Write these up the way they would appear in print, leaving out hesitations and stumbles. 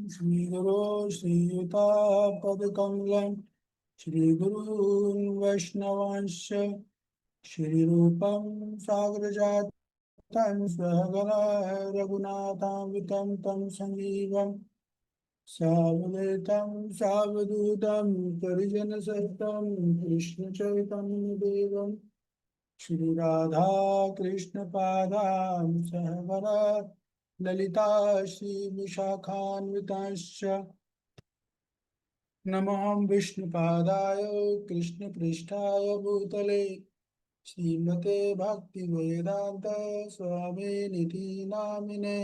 श्रीगुरो श्रीयुतापदकमलं श्रीगुरून् वैष्णवांश्च श्रीरूपं साग्रजातं सहगणा रघुनाथान्वितं तं सजीवं सावधूतं सावधूतं परिजनसहितं कृष्णचैतन्यदेवं श्रीराधा कृष्णपादां सहगणा ललिता श्रीविशाखान्विताश्च नमो विष्णुपादाय कृष्णपृष्ठाय भूतले श्रीमते भक्तिवेदांत स्वामिनिति नामिने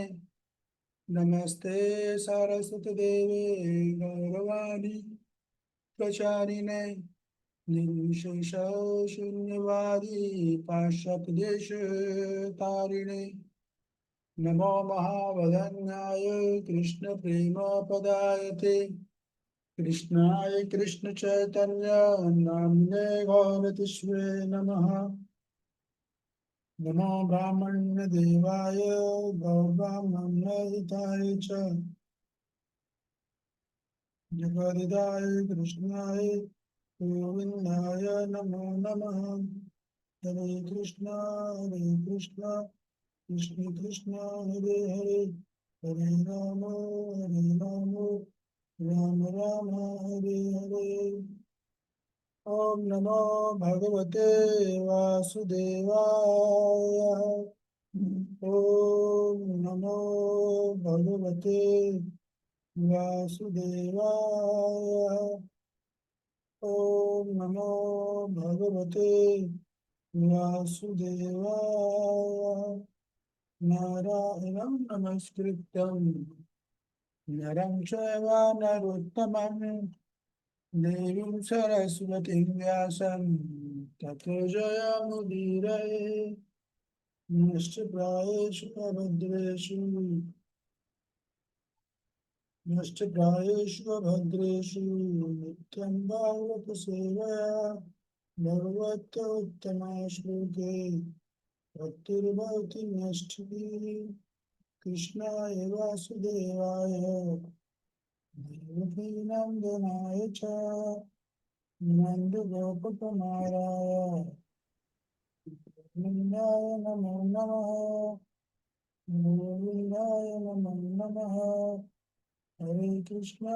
नमस्ते सरस्वती देवे गौरवाणी प्रचारिणे निर्विशेष शून्यवादी पाश्चात्यदेश तारिणे नमो महावदन्याय कृष्णप्रेमपदायते कृष्णाय कृष्णचैतन्य नाम्ने गौरतिष्वे नमः नमो ब्राह्मण्यदेवाय गौब्राह्मण्यहिताय च जगदिदाय कृष्णाय गोविन्दाय नमो नमः हरे कृष्ण कृष्ण कृष्ण हरे हरे हरे राम राम राम हरे हरे। ओम नमो भगवते वासुदेवाय। ओम नमो भगवते वासुदेवाय। ओम नमो भगवते वासुदेवाय। नारायणं नमस्कृत्यं नरं चैव नरोत्तमं देवीं सरस्वतीं व्यासं ततो जयमुदीरये। नमश्चित्तायेषु भद्रेषु भद्रेषु नित्यं भागवत सेवया भगवत्तमः श्लोके भक्तिर्भवति नष्टिः। कृष्णाय वासुदेवाय देवकीनन्दनाय च नन्दगोपकुमाराय गोविन्दाय नमो नमः। गोविन्दाय नमो नमः। हरे कृष्ण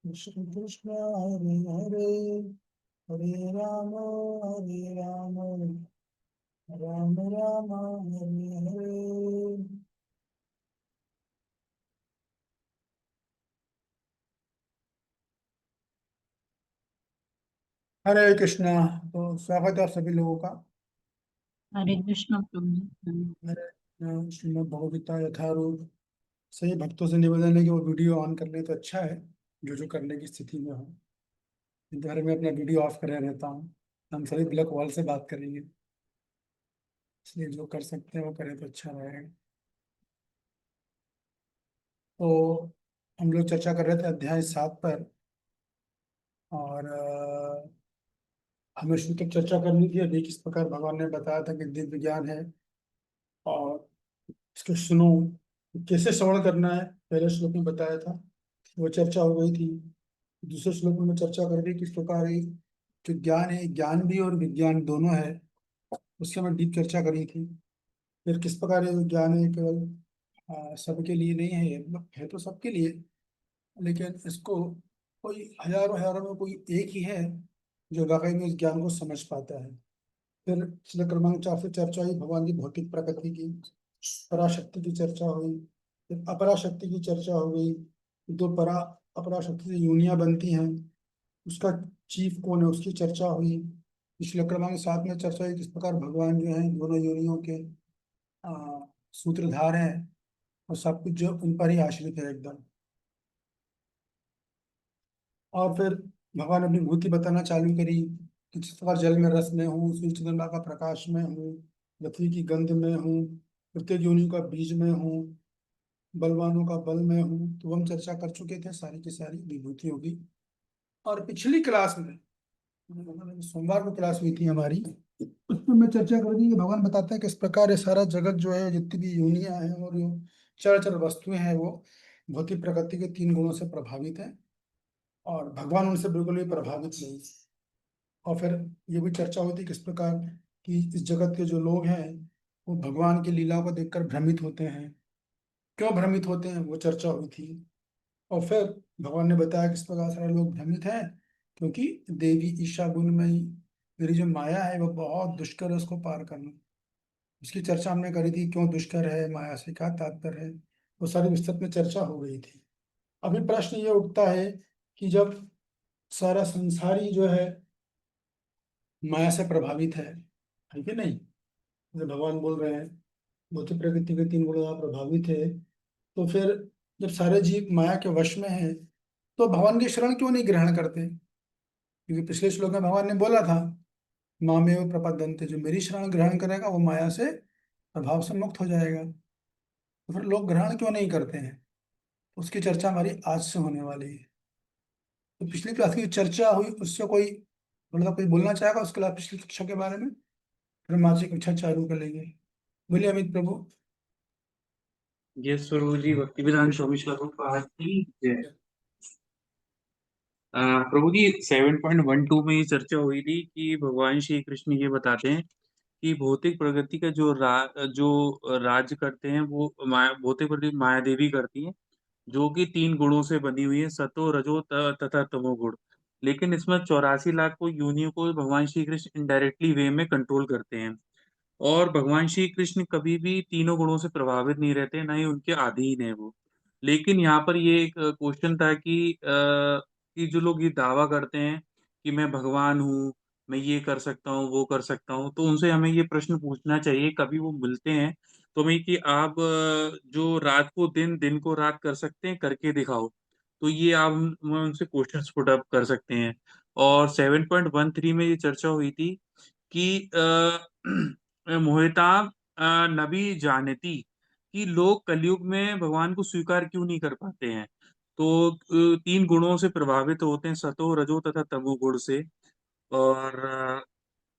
कृष्ण कृष्ण हरे हरे हरे राम राम राम हरे हरे। हरे कृष्णा। तो स्वागत है आप सभी लोगों का। हरे कृष्ण प्रभु। मेरे श्रीमद् भगवद गीता यथारूप सही भक्तों से निवेदन है कि वो वीडियो ऑन कर ले तो अच्छा है, जो जो करने की स्थिति में हो। घर में अपना वीडियो ऑफ करे रहता हूँ। हम सभी ब्लैक वॉल से बात करेंगे, इसलिए जो कर सकते हैं वो करें तो अच्छा रहेगा। तो हम लोग चर्चा कर रहे थे अध्याय 7 पर, और हमें शुरू तक चर्चा करनी थी अभी किस प्रकार भगवान ने बताया था कि दिव्य ज्ञान है और इसको सुनो, कैसे श्रवण करना है, पहले श्लोक में बताया था, वो चर्चा हो गई थी। दूसरे श्लोक में चर्चा कर रही किस प्रकार है जो ज्ञान है, ज्ञान भी और विज्ञान दोनों है, उससे हमें डीप चर्चा करी थी। फिर किस प्रकार है ज्ञान है केवल सबके लिए नहीं है, मतलब है तो सबके लिए, लेकिन इसको कोई हजारों हजारों में कोई एक ही है जो वाकई में इस ज्ञान को समझ पाता है। फिर श्लोक क्रमांक 4 से चर्चा हुई भगवान की भौतिक प्रकृति की, पराशक्ति की चर्चा हुई, फिर अपराशक्ति की चर्चा हो गई। दो अपराशक्ति से यूनियां बनती हैं, उसका चीफ कौन है उसकी चर्चा हुई। पिछले क्रमांक 7 में चर्चा हुई किस प्रकार भगवान जो है दोनों योनियों के आ, सूत्रधार हैं और सब कुछ जो उन पर ही आश्रित है एकदम। और फिर भगवान अपनी भूति बताना चालू करी कि जिस प्रकार जल में रस में हूँ, सूर्य चंद्रमा का प्रकाश में हूँ, पृथ्वी की गंध में हूँ, प्रत्येक योनियों का बीज में हूँ, बलवानों का बल में हूँ। तो हम चर्चा कर चुके थे सारी की सारी विभूतियों की। और पिछली क्लास में, सोमवार को क्लास हुई थी हमारी, उसमें मैं चर्चा कर दी कि भगवान बताते हैं किस प्रकार ये सारा जगत जो है, जितनी भी योनियां हैं और चर वस्तुएं हैं वो भौतिक प्रकृति के 3 गुणों से प्रभावित है, और भगवान उनसे बिल्कुल भी प्रभावित नहीं। और फिर ये भी चर्चा होती किस प्रकार कि इस जगत के जो लोग हैं वो भगवान की लीलाओं को देखकर भ्रमित होते हैं। क्यों भ्रमित होते हैं वो चर्चा हुई थी। और फिर भगवान ने बताया किस प्रकार सारे लोग भ्रमित हैं, क्योंकि देवी ईशा गुणमयी मेरी जो माया है वो बहुत दुष्कर है उसको पार करना। उसकी चर्चा हमने करी थी, क्यों दुष्कर है, माया से क्या तात्पर्य है, वो सारी विस्तृत में चर्चा हो गई थी। अभी प्रश्न ये उठता है कि जब सारा संसार ही जो है माया से प्रभावित है कि नहीं, जब भगवान बोल रहे हैं भौतिक प्रकृति के 3 गुणों द्वारा प्रभावित है, तो फिर जब सारे जीव माया के वश में हैं तो भगवान की शरण क्यों नहीं ग्रहण करते? क्योंकि पिछले श्लोक में भगवान ने बोला था मामेव प्रपद्यन्ते, जो मेरी शरण ग्रहण करेगा वो माया से प्रभाव से मुक्त हो जाएगा। तो फिर लोग ग्रहण क्यों नहीं करते हैं? उसकी चर्चा हमारी आज से होने वाली है। तो पिछली क्लास की जो चर्चा हुई उससे कोई मतलब कोई बोलना चाहेगा उसके बाद पिछली कक्षा के बारे में? फिर हम आज की कक्षा चालू कर लेंगे। बोलिए अमित प्रभु। ये स्वरूप जी भक्ति विधान स्वामी स्वरूप आज की जय। प्रभु जी 7.12 में ये चर्चा हुई थी कि भगवान श्री कृष्ण ये बताते हैं कि भौतिक प्रगति का जो राज्य करते हैं वो भौतिक प्रगति माया देवी करती है, जो कि 3 गुणों से बनी हुई है, सतो रजो तथा तमोगुण। लेकिन इसमें 84 लाख को योनियों को भगवान श्री कृष्ण इनडायरेक्टली वे में कंट्रोल करते हैं। और भगवान श्री कृष्ण कभी भी तीनों गुणों से प्रभावित नहीं रहते, ना ही उनके अधीन है वो। लेकिन यहाँ पर ये एक क्वेश्चन था कि जो लोग ये दावा करते हैं कि मैं भगवान हूँ, मैं ये कर सकता हूँ, वो कर सकता हूँ, तो उनसे हमें ये प्रश्न पूछना चाहिए कभी वो मिलते हैं तो हमें कि आप जो रात को दिन, दिन को रात कर सकते हैं, करके दिखाओ। तो ये आप हम उनसे क्वेश्चन पुट अप कर सकते हैं। और 7.13 में ये चर्चा हुई थी कि मोहिताम नबी जानती, कि लोग कलयुग में भगवान को स्वीकार क्यों नहीं कर पाते हैं। तो 3 गुणों से प्रभावित होते हैं, सतो रजो तथा तमो गुण से। और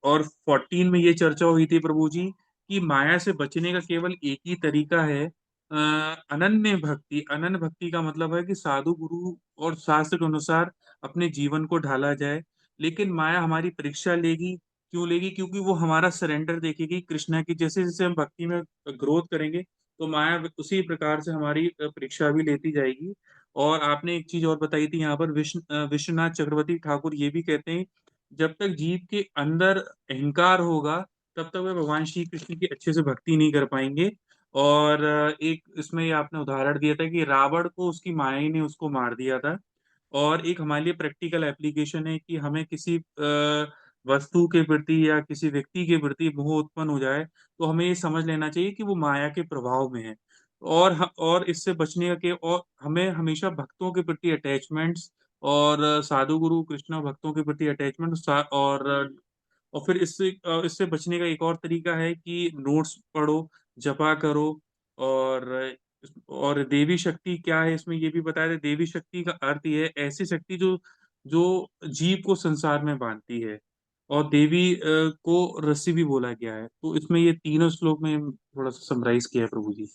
और 14 में ये चर्चा हुई थी प्रभु जी कि माया से बचने का केवल एक ही तरीका है, अनन्य भक्ति। अनन्य भक्ति का मतलब है कि साधु गुरु और शास्त्र के अनुसार अपने जीवन को ढाला जाए। लेकिन माया हमारी परीक्षा लेगी। क्यों लेगी? क्योंकि वो हमारा सरेंडर देखेगी कृष्णा की। जैसे जैसे हम भक्ति में ग्रोथ करेंगे तो माया उसी प्रकार से हमारी परीक्षा भी लेती जाएगी। और आपने एक चीज और बताई थी यहाँ पर, विश्वनाथ चक्रवर्ती ठाकुर ये भी कहते हैं जब तक जीव के अंदर अहंकार होगा तब तक वे भगवान श्री कृष्ण की अच्छे से भक्ति नहीं कर पाएंगे। और एक इसमें ये आपने उदाहरण दिया था कि रावण को उसकी माया ही ने उसको मार दिया था। और एक हमारे लिए प्रैक्टिकल एप्लीकेशन है कि हमें किसी वस्तु के प्रति या किसी व्यक्ति के प्रति मोह उत्पन्न हो जाए तो हमें ये समझ लेना चाहिए कि वो माया के प्रभाव में है। और इससे बचने का और हमें हमेशा भक्तों के प्रति अटैचमेंट्स और साधु गुरु कृष्ण भक्तों के प्रति अटैचमेंट और फिर इससे बचने का एक और तरीका है कि नोट्स पढ़ो, जपा करो। और और देवी शक्ति क्या है इसमें ये भी बताया था। देवी शक्ति का अर्थ ये है ऐसी शक्ति जो जो जीव को संसार में बांधती है। और देवी को रस्सी भी बोला गया है। तो इसमें ये तीनों श्लोक में थोड़ा सा समराइज किया है प्रभु जी।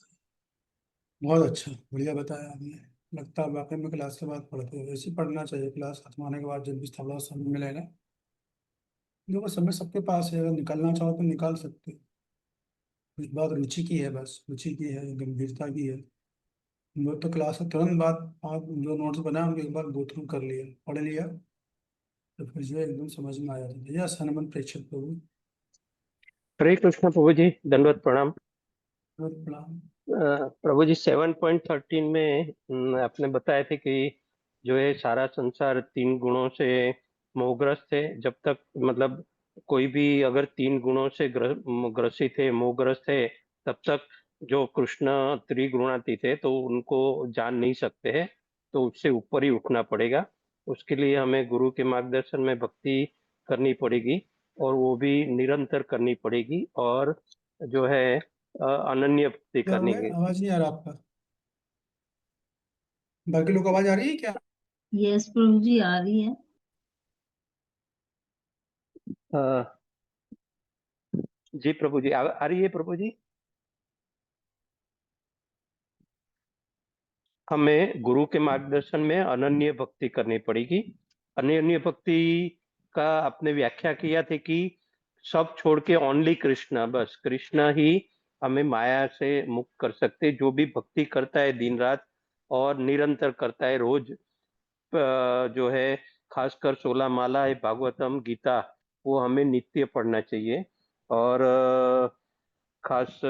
बहुत अच्छा, बढ़िया बताया आपने। लगता है वाकई में क्लास के बाद पढ़ते हो, वैसे ही पढ़ना चाहिए। क्लास खत्म होने के बाद जब भी थोड़ा समय मिलेगा, देखो समय सबके पास है, अगर निकलना चाहो तो निकाल सकते हो। इस बात रुचि की है, बस रुचि की है, गंभीरता की है। वो तो क्लास के तुरंत बाद आप जो नोट्स बनाए उनको एक बार गो थ्रू कर लिया, पढ़ लिया, तो फिर जो है एकदम समझ में आ जाता है। यस हनुमान प्रेक्षक प्रभु। हरे कृष्ण प्रभु जी, दंडवत प्रणाम। बहुत प्रणाम। प्रभु जी 7.13 में आपने बताए थे कि जो है सारा संसार 3 गुणों से मोहग्रस्त है। जब तक मतलब कोई भी अगर 3 गुणों से ग्रसित है, मोहग्रस्त है, तब तक जो कृष्ण त्रिगुणातीत है तो उनको जान नहीं सकते हैं। तो उससे ऊपर ही उठना पड़ेगा। उसके लिए हमें गुरु के मार्गदर्शन में भक्ति करनी पड़ेगी, और वो भी निरंतर करनी पड़ेगी। और जो है अनन्य भक्ति क्या हो करनी गया, है। आवाज नहीं आ रहा आपका? बाकी लोग को आवाज आ रही है क्या? यस प्रभु जी आ रही है। अ, जी प्रभु जी, आ रही है प्रभु जी। हमें गुरु के मार्गदर्शन में अनन्य भक्ति करनी पड़ेगी। अनन्य भक्ति का आपने व्याख्या किया थे कि सब छोड़ के ओनली कृष्णा, बस कृष्णा ही हमें माया से मुक्त कर सकते। जो भी भक्ति करता है दिन रात और निरंतर करता है, रोज जो है खासकर 16 माला है, भागवतम गीता, वो हमें नित्य पढ़ना चाहिए। और खास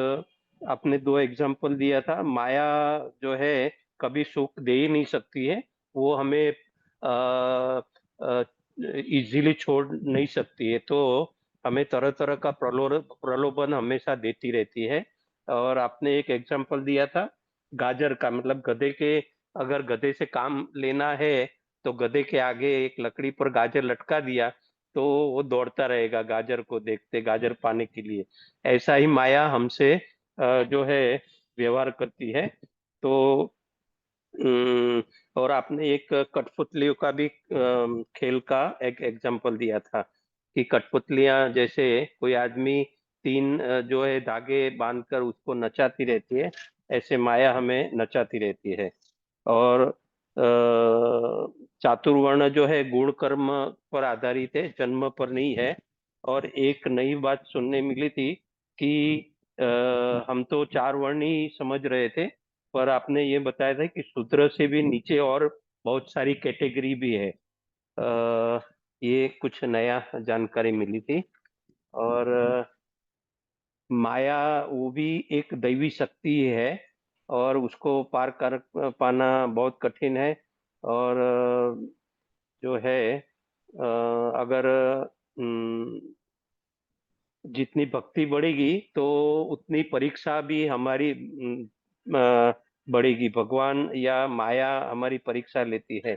आपने 2 एग्जाम्पल दिया था, माया जो है कभी सुख दे ही नहीं सकती है, वो हमें इजीली छोड़ नहीं सकती है, तो हमें तरह तरह का प्रलोभन हमेशा देती रहती है। और आपने एक एग्जाम्पल दिया था गाजर का, मतलब गधे के, अगर गधे से काम लेना है तो गधे के आगे एक लकड़ी पर गाजर लटका दिया तो वो दौड़ता रहेगा गाजर को देखते, गाजर पाने के लिए। ऐसा ही माया हमसे जो है व्यवहार करती है। तो और आपने एक कठपुतलियों का भी खेल का एक एग्जांपल दिया था कि कठपुतलियां जैसे कोई आदमी 3 जो है धागे बांधकर उसको नचाती रहती है, ऐसे माया हमें नचाती रहती है। और चातुर्वर्ण जो है गुण कर्म पर आधारित है, जन्म पर नहीं है। और एक नई बात सुनने मिली थी कि हम तो 4 वर्ण ही समझ रहे थे, पर आपने ये बताया था कि शूद्र से भी नीचे और बहुत सारी कैटेगरी भी है। ये कुछ नया जानकारी मिली थी। और माया वो भी एक दैवी शक्ति है और उसको पार कर पाना बहुत कठिन है। और जो है अगर जितनी भक्ति बढ़ेगी तो उतनी परीक्षा भी हमारी बढ़ेगी। भगवान या माया हमारी परीक्षा लेती है।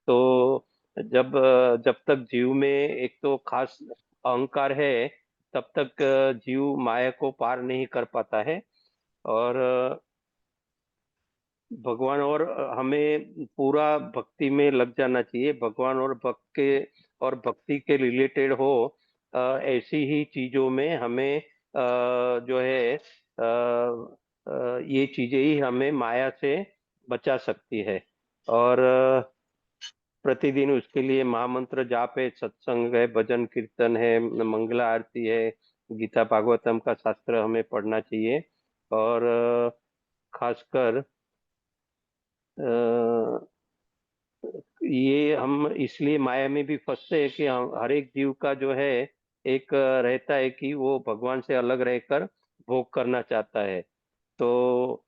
तो जब तक जीव में एक तो खास अहंकार है, तब तक जीव माया को पार नहीं कर पाता है। और भगवान और हमें पूरा भक्ति में लग जाना चाहिए। भगवान और भक्त के और भक्ति के रिलेटेड हो ऐसी ही चीजों में हमें जो है ये चीजें ही हमें माया से बचा सकती है। और प्रतिदिन उसके लिए महामंत्र जाप है, सत्संग है, भजन कीर्तन है, मंगला आरती है, गीता भागवतम का शास्त्र हमें पढ़ना चाहिए। और खासकर ये हम इसलिए माया में भी फंसते हैं कि हम हर एक जीव का जो है एक रहता है कि वो भगवान से अलग रहकर भोग करना चाहता है। तो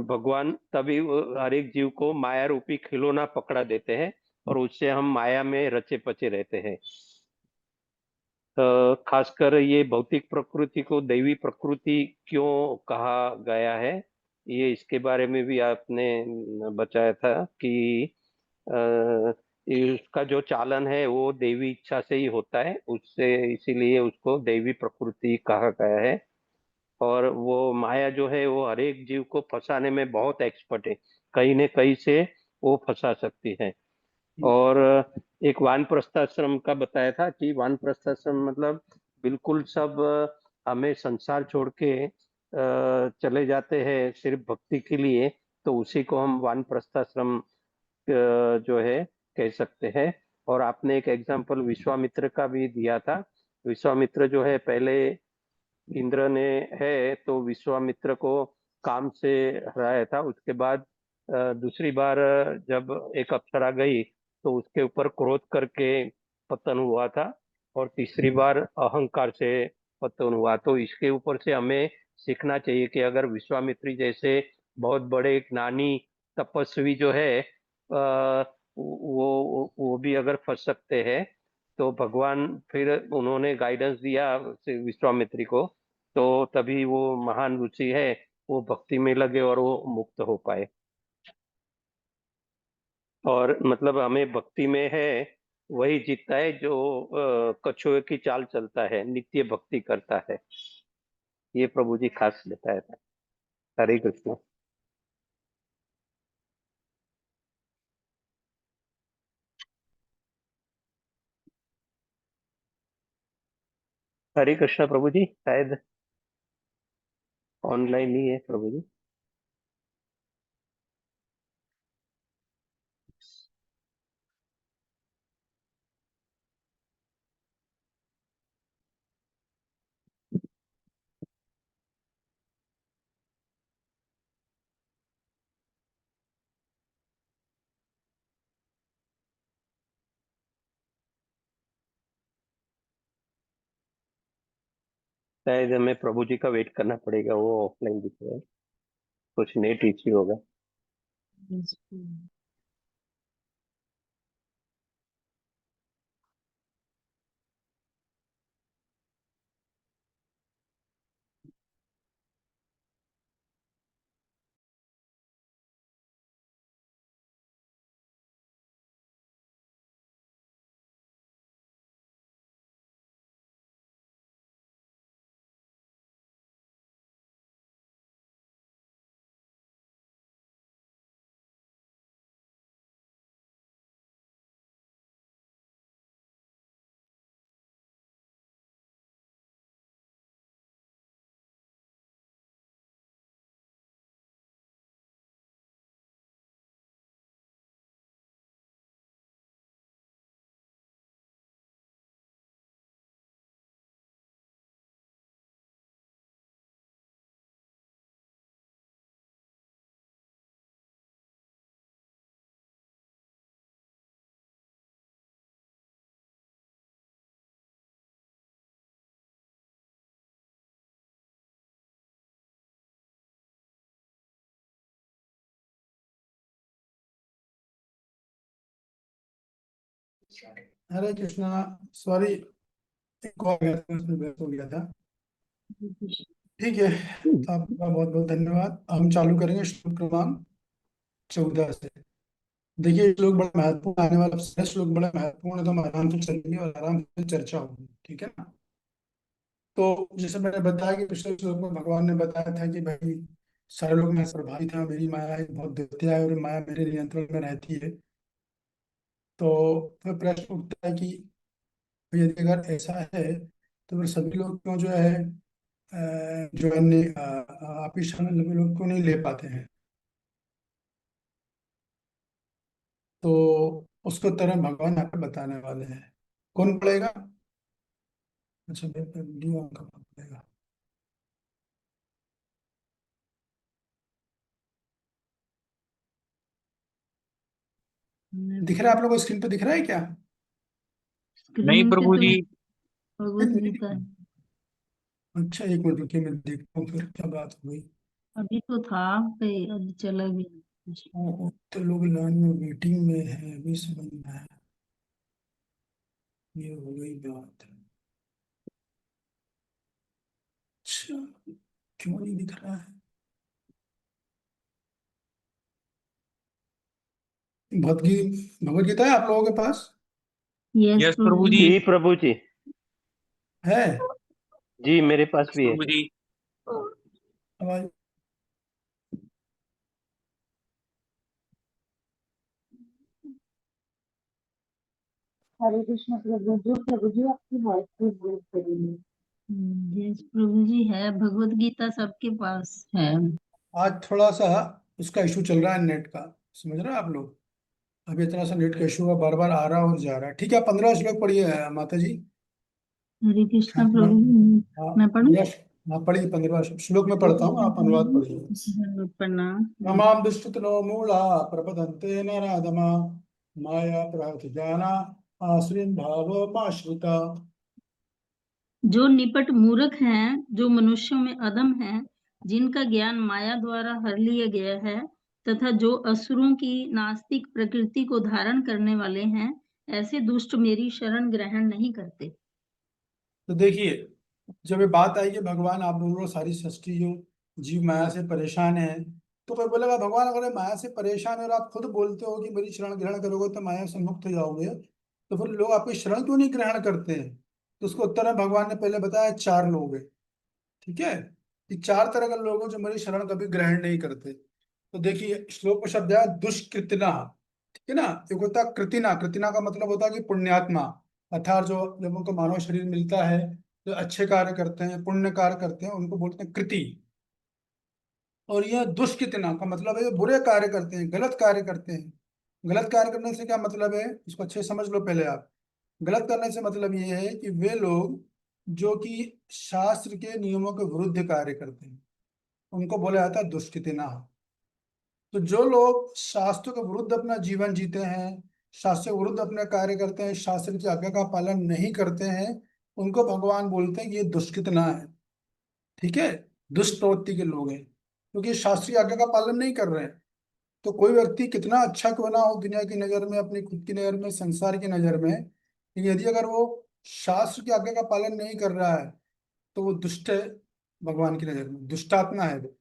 भगवान तभी हर एक जीव को माया रूपी खिलौना पकड़ा देते हैं और उससे हम माया में रचे पचे रहते हैं। खासकर ये भौतिक प्रकृति को दैवी प्रकृति क्यों कहा गया है, ये इसके बारे में भी आपने बताया था कि इसका जो चालन है वो दैवी इच्छा से ही होता है, उससे इसीलिए उसको दैवी प्रकृति कहा गया है। और वो माया जो है वो हर एक जीव को फंसाने में बहुत एक्सपर्ट है, कहीं न कहीं से वो फंसा सकती है। और एक वानप्रस्थाश्रम का बताया था कि वानप्रस्थाश्रम मतलब बिल्कुल सब हमें संसार छोड़ के चले जाते हैं सिर्फ भक्ति के लिए, तो उसी को हम वानप्रस्थाश्रम जो है कह सकते हैं। और आपने एक एग्जांपल विश्वामित्र का भी दिया था। विश्वामित्र जो है पहले इंद्र ने है तो विश्वामित्र को काम से हराया था, उसके बाद दूसरी बार जब एक अप्सरा गई तो उसके ऊपर क्रोध करके पतन हुआ था, और तीसरी बार अहंकार से पतन हुआ। तो इसके ऊपर से हमें सीखना चाहिए कि अगर विश्वामित्री जैसे बहुत बड़े ज्ञानी तपस्वी जो है वो भी अगर फंस सकते हैं, तो भगवान फिर उन्होंने गाइडेंस दिया विश्वामित्री को, तो तभी वो महान रुचि है वो भक्ति में लगे और वो मुक्त हो पाए। और मतलब हमें भक्ति में है वही जीतता है जो कछुए की चाल चलता है, नित्य भक्ति करता है। ये प्रभु जी खास बताया था। हरे कृष्ण। हरे कृष्ण प्रभु जी, शायद ऑनलाइन ही है प्रभु जी। शायद हमें प्रभु जी का वेट करना पड़ेगा, वो ऑफलाइन दिख रहा है, कुछ नेट इश्यू होगा। Yes, प्रभु। हरे कृष्णा। सॉरी, एक कॉल गया था, उसमें व्यस्त हो गया था। ठीक है, तो आपका बहुत बहुत धन्यवाद। हम चालू करेंगे श्लोक क्रमांक 14 से। देखिए, श्लोक बड़ा महत्वपूर्ण आने वाला है, श्लोक बड़ा महत्वपूर्ण है, तो हम आराम से चलेंगे और आराम से चर्चा होगी, ठीक है ना। तो जैसे मैंने बताया कि पिछले श्लोक में भगवान ने बताया था कि भाई सारे लोग मैं प्रभावित है, मेरी माया एक बहुत दैत्य है और माया मेरे नियंत्रण में रहती है। तो फिर प्रश्न उठता है कि यदि अगर ऐसा है तो फिर सभी लोग क्यों जो है जो अन्य आप ही शामिल सभी लोग क्यों नहीं ले पाते हैं। तो उसको उत्तर हम भगवान यहाँ पे बताने वाले हैं। कौन पढ़ेगा? अच्छा, डी ऑन का पढ़ेगा। दिख रहा है आप लोगों को? स्क्रीन पे दिख रहा है क्या? नहीं स्क्रीन पे प्रभु तो जी। भगवत गीता है। अच्छा, एक मिनट रुकिए, मैं देखता हूँ फिर क्या बात हुई। अभी तो था पे, अभी चला गया। तो लोग लाइन में मीटिंग में है, अभी समझ में आया। ये हो गई बात। अच्छा, क्यों नहीं दिख रहा है? भगवत गीता है आप लोगों के पास? यस यस प्रभु प्रभु जी। जी। जी प्रभु जी। है? जी मेरे पास भी है। प्रभु जी। आवाज। हरे कृष्ण प्रभु जी आपकी वॉइस को ब्रेक करेंगे। यस प्रभु जी, है भगवत गीता सबके पास है। आज थोड़ा सा उसका इशू चल रहा है, नेट का, समझ रहे हैं आप लोग। अभी इतना सा नेट का इशू है, बार बार आ रहा और जा रहा है। ठीक है, 15 श्लोक पढ़िए माता जी। हरे कृष्णा हाँ, प्रभु जी। हाँ, मैं पढ़ूं? यश। हाँ, पढ़िए, 15 श्लोक में पढ़ता हूँ, आप अनुवाद पढ़िए। प्रणाम। नमाम दुष्टतनो मूला प्रपदन्ते नराधमा माया प्रहृतिजाना आश्रिन भावमाश्रिता। जो निपट मूर्ख हैं, जो मनुष्यों में अधम हैं, जिनका ज्ञान माया द्वारा हर लिया गया है, तथा जो असुरों की नास्तिक प्रकृति को धारण करने वाले हैं, ऐसे दुष्ट मेरी शरण ग्रहण नहीं करते। तो देखिए, जब ये बात आई कि भगवान आप बोल रहे हो सारी सृष्टि जो जीव माया से परेशान है, तो कोई बोलेगा भगवान अगर ये माया से परेशान है और आप खुद बोलते हो कि मेरी शरण ग्रहण करोगे तो माया से मुक्त हो जाओगे, तो फिर लोग आपकी शरण क्यों नहीं ग्रहण करते हैं? तो उसको उत्तर में भगवान ने पहले बताया 4 लोग हैं। ठीक है, ये 4 तरह के लोग हैं जो मेरी शरण कभी ग्रहण नहीं करते। तो देखिए, श्लोक में शब्द है दुष्कृतिना। ठीक है ना। एक होता है कृतिना, कृतिना का मतलब होता है कि पुण्यात्मा, अर्थात जो जब उनको मानव शरीर मिलता है, जो अच्छे कार्य करते हैं, पुण्य कार्य करते हैं, उनको बोलते हैं कृति। और यह दुष्कृतना का मतलब है ये बुरे कार्य करते हैं, गलत कार्य करते हैं। गलत कार्य करने से क्या मतलब है, इसको अच्छे से समझ लो पहले आप। गलत करने से मतलब ये है कि वे लोग जो कि शास्त्र के नियमों के विरुद्ध कार्य करते हैं, उनको बोला जाता है दुष्कृतना। तो जो लोग शास्त्र के विरुद्ध अपना जीवन जीते हैं, शास्त्र के विरुद्ध अपने कार्य करते हैं, शास्त्र की आज्ञा का पालन नहीं करते हैं, उनको भगवान बोलते हैं कि ये दुष्कृतना है। ठीक है, दुष्ट प्रवृत्ति के लोग हैं, क्योंकि शास्त्रीय आज्ञा का पालन नहीं कर रहे हैं। तो कोई व्यक्ति कितना अच्छा क्यों ना हो दुनिया की नजर में, अपनी खुद की नजर में, संसार की नजर में, लेकिन यदि अगर वो शास्त्र की आज्ञा का पालन नहीं कर रहा है तो वो दुष्ट है, भगवान की नजर में दुष्टात्मा है वो।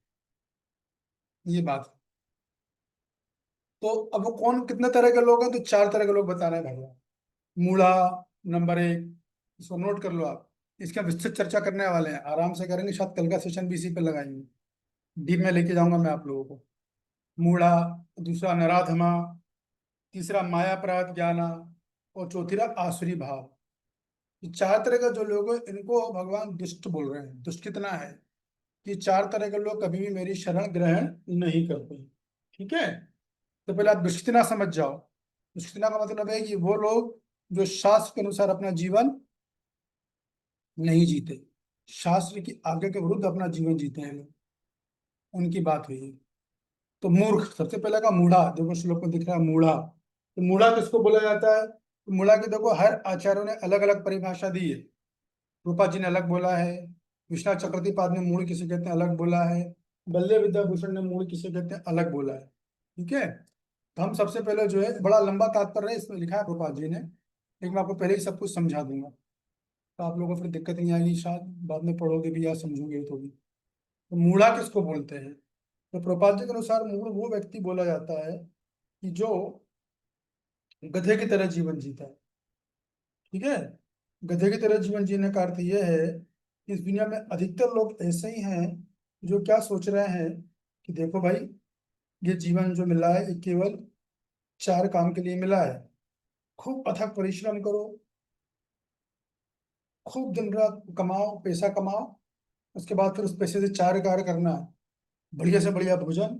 ये बात है। तो अब वो कौन कितने तरह के लोग हैं, तो 4 तरह के लोग बता रहे हैं भगवान। मूढ़ा नंबर 1, इसको नोट कर लो आप। इसका विस्तृत चर्चा करने वाले हैं, आराम से करेंगे, शायद कल का सेशन भी इसी पे लगाएंगे, डीप में लेके जाऊंगा मैं आप लोगों को। मूढ़ा, दूसरा नराधमा, तीसरा माया अपराध ज्ञाना, और चौथीरा आसुरी भाव। ये 4 तरह का जो लोग हैं इनको भगवान दुष्ट बोल रहे हैं। दुष्ट कितना है कि 4 तरह के लोग कभी भी मेरी शरण ग्रहण नहीं करते। ठीक है, तो पहले आप दुष्टना समझ जाओ। दुष्टना का मतलब है कि वो लोग जो शास्त्र के अनुसार अपना जीवन नहीं जीते, शास्त्र की आज्ञा के विरुद्ध अपना जीवन जीते हैं लोग, उनकी बात हुई है। तो मूर्ख सबसे पहले का मूढ़ा, देखो श्लोक में दिख रहा है मूढ़ा। तो मूढ़ा किसको बोला जाता है, तो मूढ़ा की देखो हर आचार्यों ने अलग अलग परिभाषा दी है। रूपा जी ने अलग बोला है, विश्वनाथ चक्रवर्तीपाद ने मूढ़ किसे कहते हैं अलग बोला है, बल्ले विद्याभूषण ने मूढ़ किसे कहते हैं अलग बोला है। ठीक है, तो हम सबसे पहले जो है, बड़ा लंबा तात्पर्य है इसमें लिखा है रूपा जी ने, लेकिन मैं आपको पहले ही सब कुछ समझा दूंगा, तो आप लोगों को फिर दिक्कत नहीं आएगी, शायद बाद में पढ़ोगे भी या समझोगे तो भी। तो मूढ़ा किसको बोलते हैं, तो प्रभुपाद जी के अनुसार मूढ़ वो व्यक्ति बोला जाता है कि जो गधे की तरह जीवन जीता है। ठीक है, गधे की तरह जीवन जीने का अर्थ यह है कि इस दुनिया में अधिकतर लोग ऐसे ही हैं जो क्या सोच रहे हैं कि देखो भाई, ये जीवन जो मिला है ये केवल 4 काम के लिए मिला है। खूब अथक परिश्रम करो, खूब दिन रात कमाओ, पैसा कमाओ, उसके बाद फिर उस पैसे से 4 कार्य करना है। बढ़िया से बढ़िया भोजन,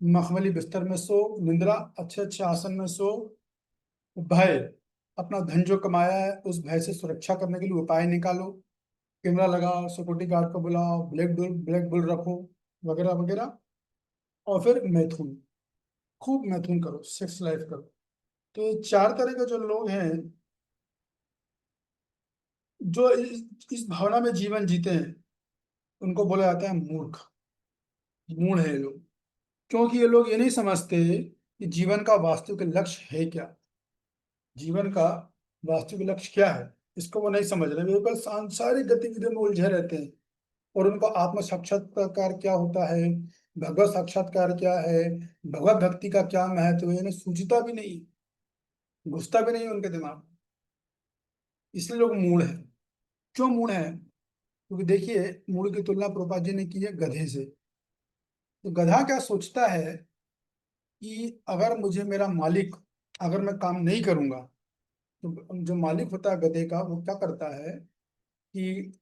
मखमली बिस्तर में सो, निंद्रा, अच्छे अच्छे आसन में सो, भय, अपना धन जो कमाया है उस भय से सुरक्षा करने के लिए उपाय निकालो, कैमरा लगाओ, सिक्योरिटी गार्ड को बुलाओ, ब्लैक बुल रखो, वगैरह वगैरह। और फिर मैथुन, खूब मैथुन करो, सेक्स लाइफ करो। तो ये 4 तरह के जो लोग हैं जो इस भावना में जीवन जीते हैं, उनको बोला जाता है मूर्ख, मूढ़ है ये लोग। क्योंकि ये लोग ये नहीं समझते कि जीवन का वास्तविक लक्ष्य है क्या, जीवन का वास्तविक लक्ष्य क्या है, इसको वो नहीं समझ रहे। वे बस सांसारिक गतिविधियों में उलझे रहते हैं, और उनको आत्म साक्षात्कार क्या होता है, भगवत साक्षात्कार क्या है, भगवत भक्ति का क्या महत्व है, इन्हें सूझता भी नहीं, घुसता भी नहीं उनके दिमाग में। इसलिए लोग मूढ़ हैं। क्यों मूढ़ हैं, क्योंकि देखिए मूढ़ की तुलना प्रभुपाद जी ने की है गधे से। तो गधा क्या सोचता है कि अगर मुझे मेरा मालिक, अगर मैं काम नहीं करूंगा, तो जो मालिक होता है गधे का वो क्या करता है कि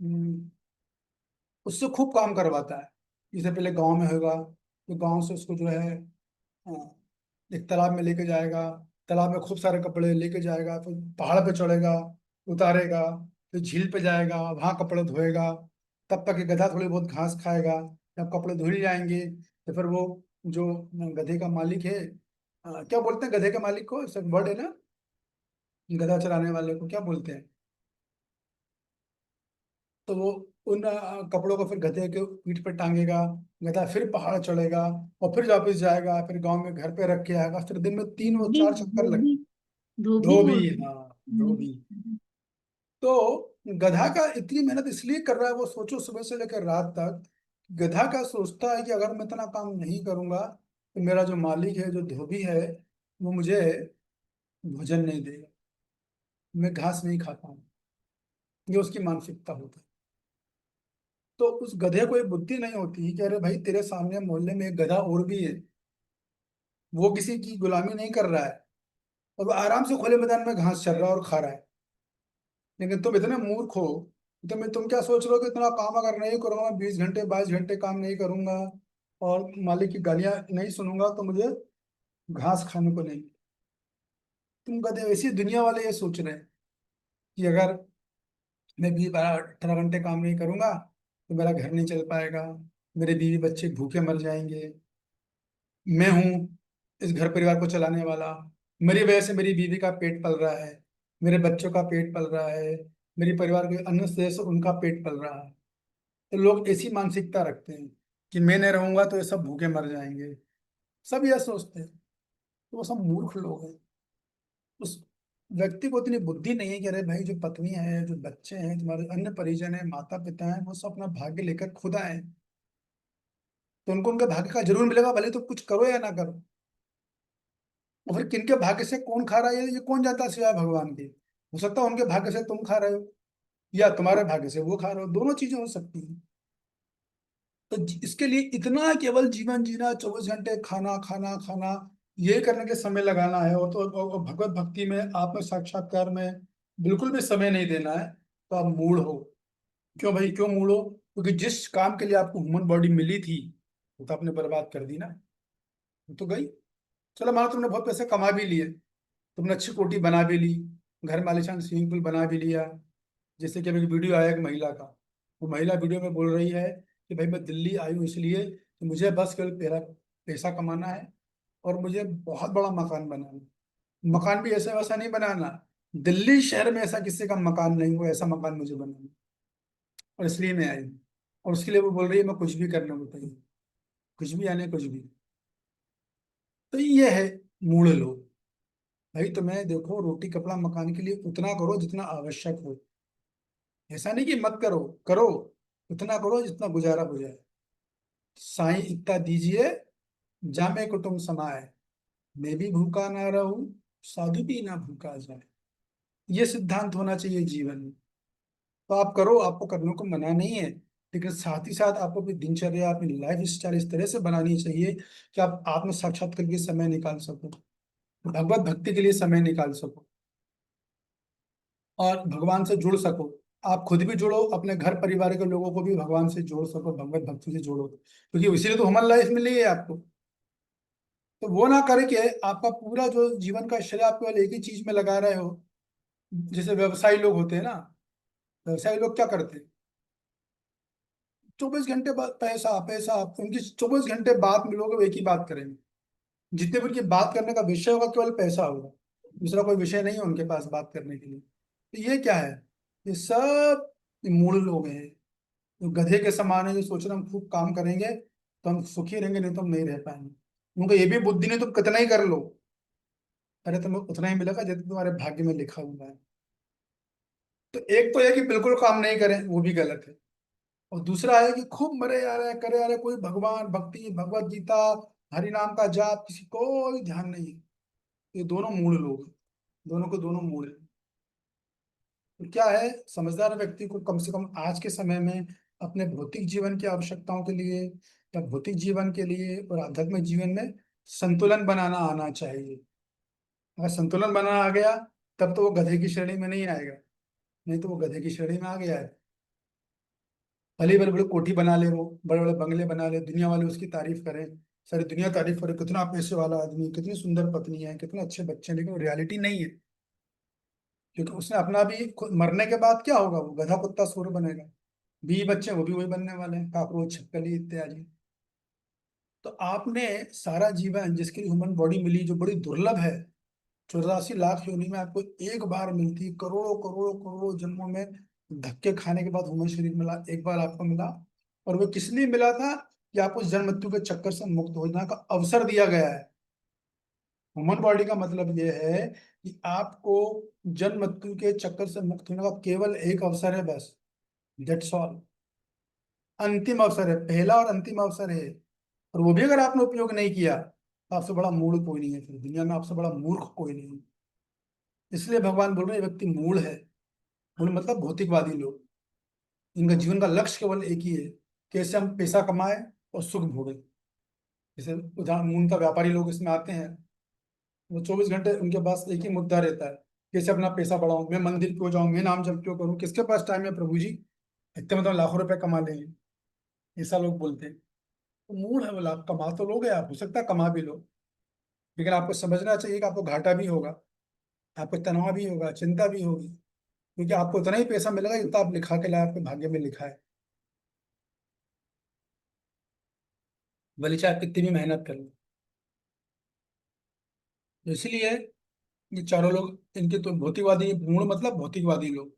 हम्म, उससे खूब काम करवाता है। जैसे पहले गांव में होगा तो गांव से उसको जो है अ, एक तालाब में लेके जाएगा, तालाब में खूब सारे कपड़े लेके जाएगा, फिर पहाड़ पे चढ़ेगा, उतारेगा, फिर झील पे जाएगा, वहां कपड़े धोएगा, तब तक ये गधा थोड़ी बहुत घास खाएगा। जब कपड़े धुल जाएंगे तो फिर वो जो गधे का मालिक है, क्या बोलते हैं गधे के मालिक को, सब वर्ड है ना, गधा चलाने वाले को क्या बोलते हैं, तो वो उन कपड़ों को फिर गधे के पीठ पर टांगेगा, गधा फिर पहाड़ चढ़ेगा, और फिर वापस जाएगा, फिर गांव में घर पे रख के आएगा, फिर दिन में 3 और 4 चक्कर लगे। धोबी, धोबी धोबी, बोलते हाँ हैं। धोबी। तो गधा का इतनी मेहनत इसलिए कर रहा है, वो सोचो सुबह से लेकर रात तक, गधा का सोचता है कि अगर मैं इतना काम नहीं करूंगा तो मेरा जो मालिक है, जो धोबी है, वो मुझे भोजन नहीं देगा, मैं घास नहीं खाता हूँ। ये उसकी मानसिकता होती है। तो उस गधे को ये बुद्धि नहीं होती कि अरे भाई तेरे सामने मोहल्ले में एक गधा और भी है, वो किसी की गुलामी नहीं कर रहा है, और वो आराम से खुले मैदान में घास चर रहा है और खा रहा है। लेकिन तुम इतने मूर्ख हो, तुम क्या सोच रहे हो कि इतना काम अगर नहीं करूंगा, 20 घंटे 22 घंटे काम नहीं करूंगा और मालिक की गालियां नहीं सुनूंगा तो मुझे घास खाने को नहीं। तुम गधे, ऐसी दुनिया वाले ये सोच रहे हैं कि अगर मैं भी 12-18 घंटे काम नहीं करूंगा तो मेरा घर नहीं चल पाएगा, मेरे बीवी बच्चे भूखे मर जाएंगे, मैं हूँ इस घर परिवार को चलाने वाला, मेरी वजह से मेरी बीवी का पेट पल रहा है, मेरे बच्चों का पेट पल रहा है, मेरे परिवार के अन्य सदस्य उनका पेट पल रहा है। तो लोग ऐसी मानसिकता रखते हैं कि मैं नहीं रहूंगा तो ये सब भूखे मर जाएंगे। सब यह सोचते हैं। तो वो सब मूर्ख लोग हैं। उस व्यक्ति को इतनी बुद्धि नहीं है कि अरे भाई, जो पत्नी है, जो बच्चे हैं, तुम्हारे अन्य परिजन है, माता पिता हैं, वो सब अपना भाग्य लेकर खुद आए, तो उनको उनके भाग्य का जरूर मिलेगा, भले तो कुछ करो या ना करो। और फिर किनके भाग्य से कौन खा रहा है ये कौन जानता है सिवाय भगवान के। हो सकता है उनके भाग्य से तुम खा रहे हो या तुम्हारे भाग्य से वो खा रहे हो, दोनों चीजें हो सकती हैं। तो इसके लिए इतना केवल जीवन जीना, 24 घंटे खाना खाना खाना, ये करने के समय लगाना है, और तो और भगवत भक्ति में, आत्म साक्षात्कार में बिल्कुल भी समय नहीं देना है, तो आप मूढ़ हो। क्यों भाई, क्यों मूढ़ हो? क्योंकि जिस काम के लिए आपको ह्यूमन बॉडी मिली थी वो तो आपने बर्बाद कर दी ना, वो तो गई। चलो मानो तुमने बहुत पैसे कमा भी लिए, तुमने अच्छी कोठी बना भी ली, घर में आलीशान स्विमिंग पूल बना भी लिया। जैसे कि अभी एक वीडियो आया एक महिला का, वो महिला वीडियो में बोल रही है कि भाई मैं दिल्ली आई हूँ इसलिए कि मुझे बस केवल पैसा कमाना है और मुझे बहुत बड़ा मकान बनाना है। मकान भी ऐसा वैसा नहीं बनाना, दिल्ली शहर में ऐसा किसी का मकान नहीं हुआ, ऐसा मकान मुझे बनाना है, और इसलिए मैं आई हूँ। और उसके लिए वो बोल रही है मैं कुछ भी करने को तैयार, कुछ भी यानी कुछ भी। तो ये है मूढ़ लोग। भाई तुम्हें देखो, रोटी कपड़ा मकान के लिए उतना करो जितना आवश्यक हो, ऐसा नहीं कि मत करो, करो, उतना करो जितना गुजारा हो जाए। साईं इतना दीजिए जामे कुटुंब समाए, मैं भी भूखा ना रहूं, साधु भी ना भूखा जाए। ये सिद्धांत होना चाहिए जीवन में। तो आप करो, आपको करने को मना नहीं है, लेकिन साथ ही साथ आपको अपनी दिनचर्या, अपनी लाइफ स्टाइल इस तरह से बनानी चाहिए कि आप आत्म साक्षात्कार के लिए समय निकाल सको, भगवत भक्ति के लिए समय निकाल सको, और भगवान से जुड़ सको। आप खुद भी जुड़ो, अपने घर परिवार के लोगों को भी भगवान से जोड़ सको, भगवत भक्ति से जोड़ो, क्योंकि इसीलिए तो ह्यूमन लाइफ मिली है आपको। तो वो ना करे कि आपका पूरा जो जीवन का श्रेय आप केवल एक ही चीज में लगा रहे हो। जैसे व्यवसायी लोग होते हैं ना, व्यवसायी लोग क्या करते हैं, 24 घंटे बाद पैसा पैसा, उनकी 24 घंटे बात मिलोगे वो एक ही बात करेंगे। जितने भी उनकी बात करने का विषय होगा केवल पैसा होगा, दूसरा कोई विषय नहीं है उनके पास बात करने के लिए। तो ये क्या है, ये सब मूल लोग हैं, जो गधे के समान है, जो सोच रहे हैं हम खूब काम करेंगे तो हम सुखी रहेंगे, नहीं तो हम नहीं रह पाएंगे। उनको ये भी बुद्धि नहीं, तुम कितना ही कर लो, अरे तुम्हें उतना ही मिलेगा जितना तुम्हारे भाग्य में लिखा हुआ है। तो एक तो है कि बिल्कुल काम नहीं करें, वो भी गलत है। और दूसरा है कि खूब मरे जा रहे हैं, करे जा रहे हैं, कोई भगवान भक्ति, भगवत गीता, हरि नाम का जाप, किसी कोई ध्यान नहीं है। ये दोनों मूल लोग हैं, दोनों को दोनों मूल है। तो क्या है, समझदार व्यक्ति को कम से कम आज के समय में अपने भौतिक जीवन की आवश्यकताओं के लिए, या भौतिक जीवन के लिए और आध्यात्मिक जीवन में संतुलन बनाना आना चाहिए। अगर संतुलन बनाना आ गया तब तो वो गधे की श्रेणी में नहीं आएगा, नहीं तो वो गधे की श्रेणी में आ गया है। भले बड़े बड़े कोठी बना ले, वो बड़े बड़े बंगले बना ले, दुनिया वाले उसकी तारीफ करें, सारी दुनिया तारीफ करे, कितना पैसे वाला आदमी, कितनी सुंदर पत्नी है, कितने अच्छे बच्चे हैं, लेकिन वो रियलिटी नहीं है। क्योंकि उसने अपना भी मरने के बाद क्या होगा, वो गधा कुत्ता सूर बनेगा, बीवी बच्चे वो भी वही बनने वाले हैं, काकरोच छिपकली इत्यादि। तो आपने सारा जीवन जिसके लिए ह्यूमन बॉडी मिली, जो बड़ी दुर्लभ है, 84 लाख योनि में आपको एक बार मिलती, करोड़ों करोड़ों करोड़ों जन्मों में धक्के खाने के बाद ह्यूमन शरीर मिला, एक बार आपको मिला। और वो किस लिए मिला था, कि आपको जन्म मृत्यु के चक्कर से मुक्त होने का अवसर दिया गया है। ह्यूमन बॉडी का मतलब यह है कि आपको जन्म मृत्यु के चक्कर से मुक्त होने का केवल एक अवसर है, बस, दैट्स ऑल। अंतिम अवसर है, पहला और अंतिम अवसर है। और वो भी अगर आपने उपयोग नहीं किया तो आपसे बड़ा मूर्ख कोई नहीं है, फिर दुनिया में आपसे बड़ा मूर्ख कोई नहीं है। इसलिए भगवान बोल रहे हैं ये व्यक्ति मूढ़ है। मूढ़ मतलब भौतिकवादी लोग, इनका जीवन का लक्ष्य केवल एक ही है, कैसे हम पैसा कमाए और सुख भोगे। जैसे उदाहरण मून का व्यापारी लोग इसमें आते हैं, वो 24 घंटे उनके पास एक ही मुद्दा रहता है, कैसे अपना पैसा बढ़ाऊं, मैं मंदिर क्यों जाऊं, मैं नाम जप क्यों करूं, किसके पास टाइम है प्रभु जी, इतने मतलब लाखों रुपए कमा लेंगे, ऐसा लोग बोलते हैं। तो मूड है बोला, आप कमा तो लोगे, आप हो सकता है कमा भी लो, लेकिन आपको समझना चाहिए कि आपको घाटा भी होगा, आपको तनाव भी होगा, चिंता भी होगी, क्योंकि आपको उतना ही पैसा मिलेगा जितना आप लिखा के लाए, आपके भाग्य में लिखा है, भले चाहे आप कितनी भी मेहनत कर लो। तो इसलिए ये चारों लोग, इनके तो भौतिकवादी, मूल मतलब भौतिकवादी लोग,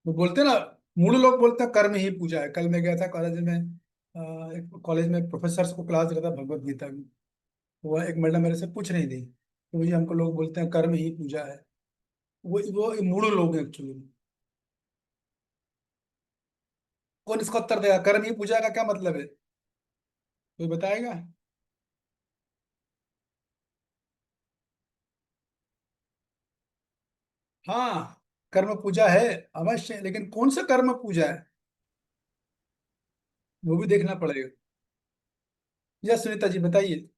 वो बोलते हैं ना, मूल लोग बोलते हैं कर्म ही पूजा है। कल मैं गया था कॉलेज में, एक कॉलेज में प्रोफेसर को क्लास रहा था भगवत गीता की, वो एक मैडम मेरे से पूछ रही थी तो मुझे, हमको लोग बोलते हैं कर्म ही पूजा है, वो मूल लोग हैं एक्चुअली। कौन इसका उत्तर देगा, कर्म ही पूजा का क्या मतलब है, कोई बताएगा? हाँ, कर्म पूजा है अवश्य, लेकिन कौन सा कर्म पूजा है वो भी देखना पड़ेगा। या सुनीता जी बताइए।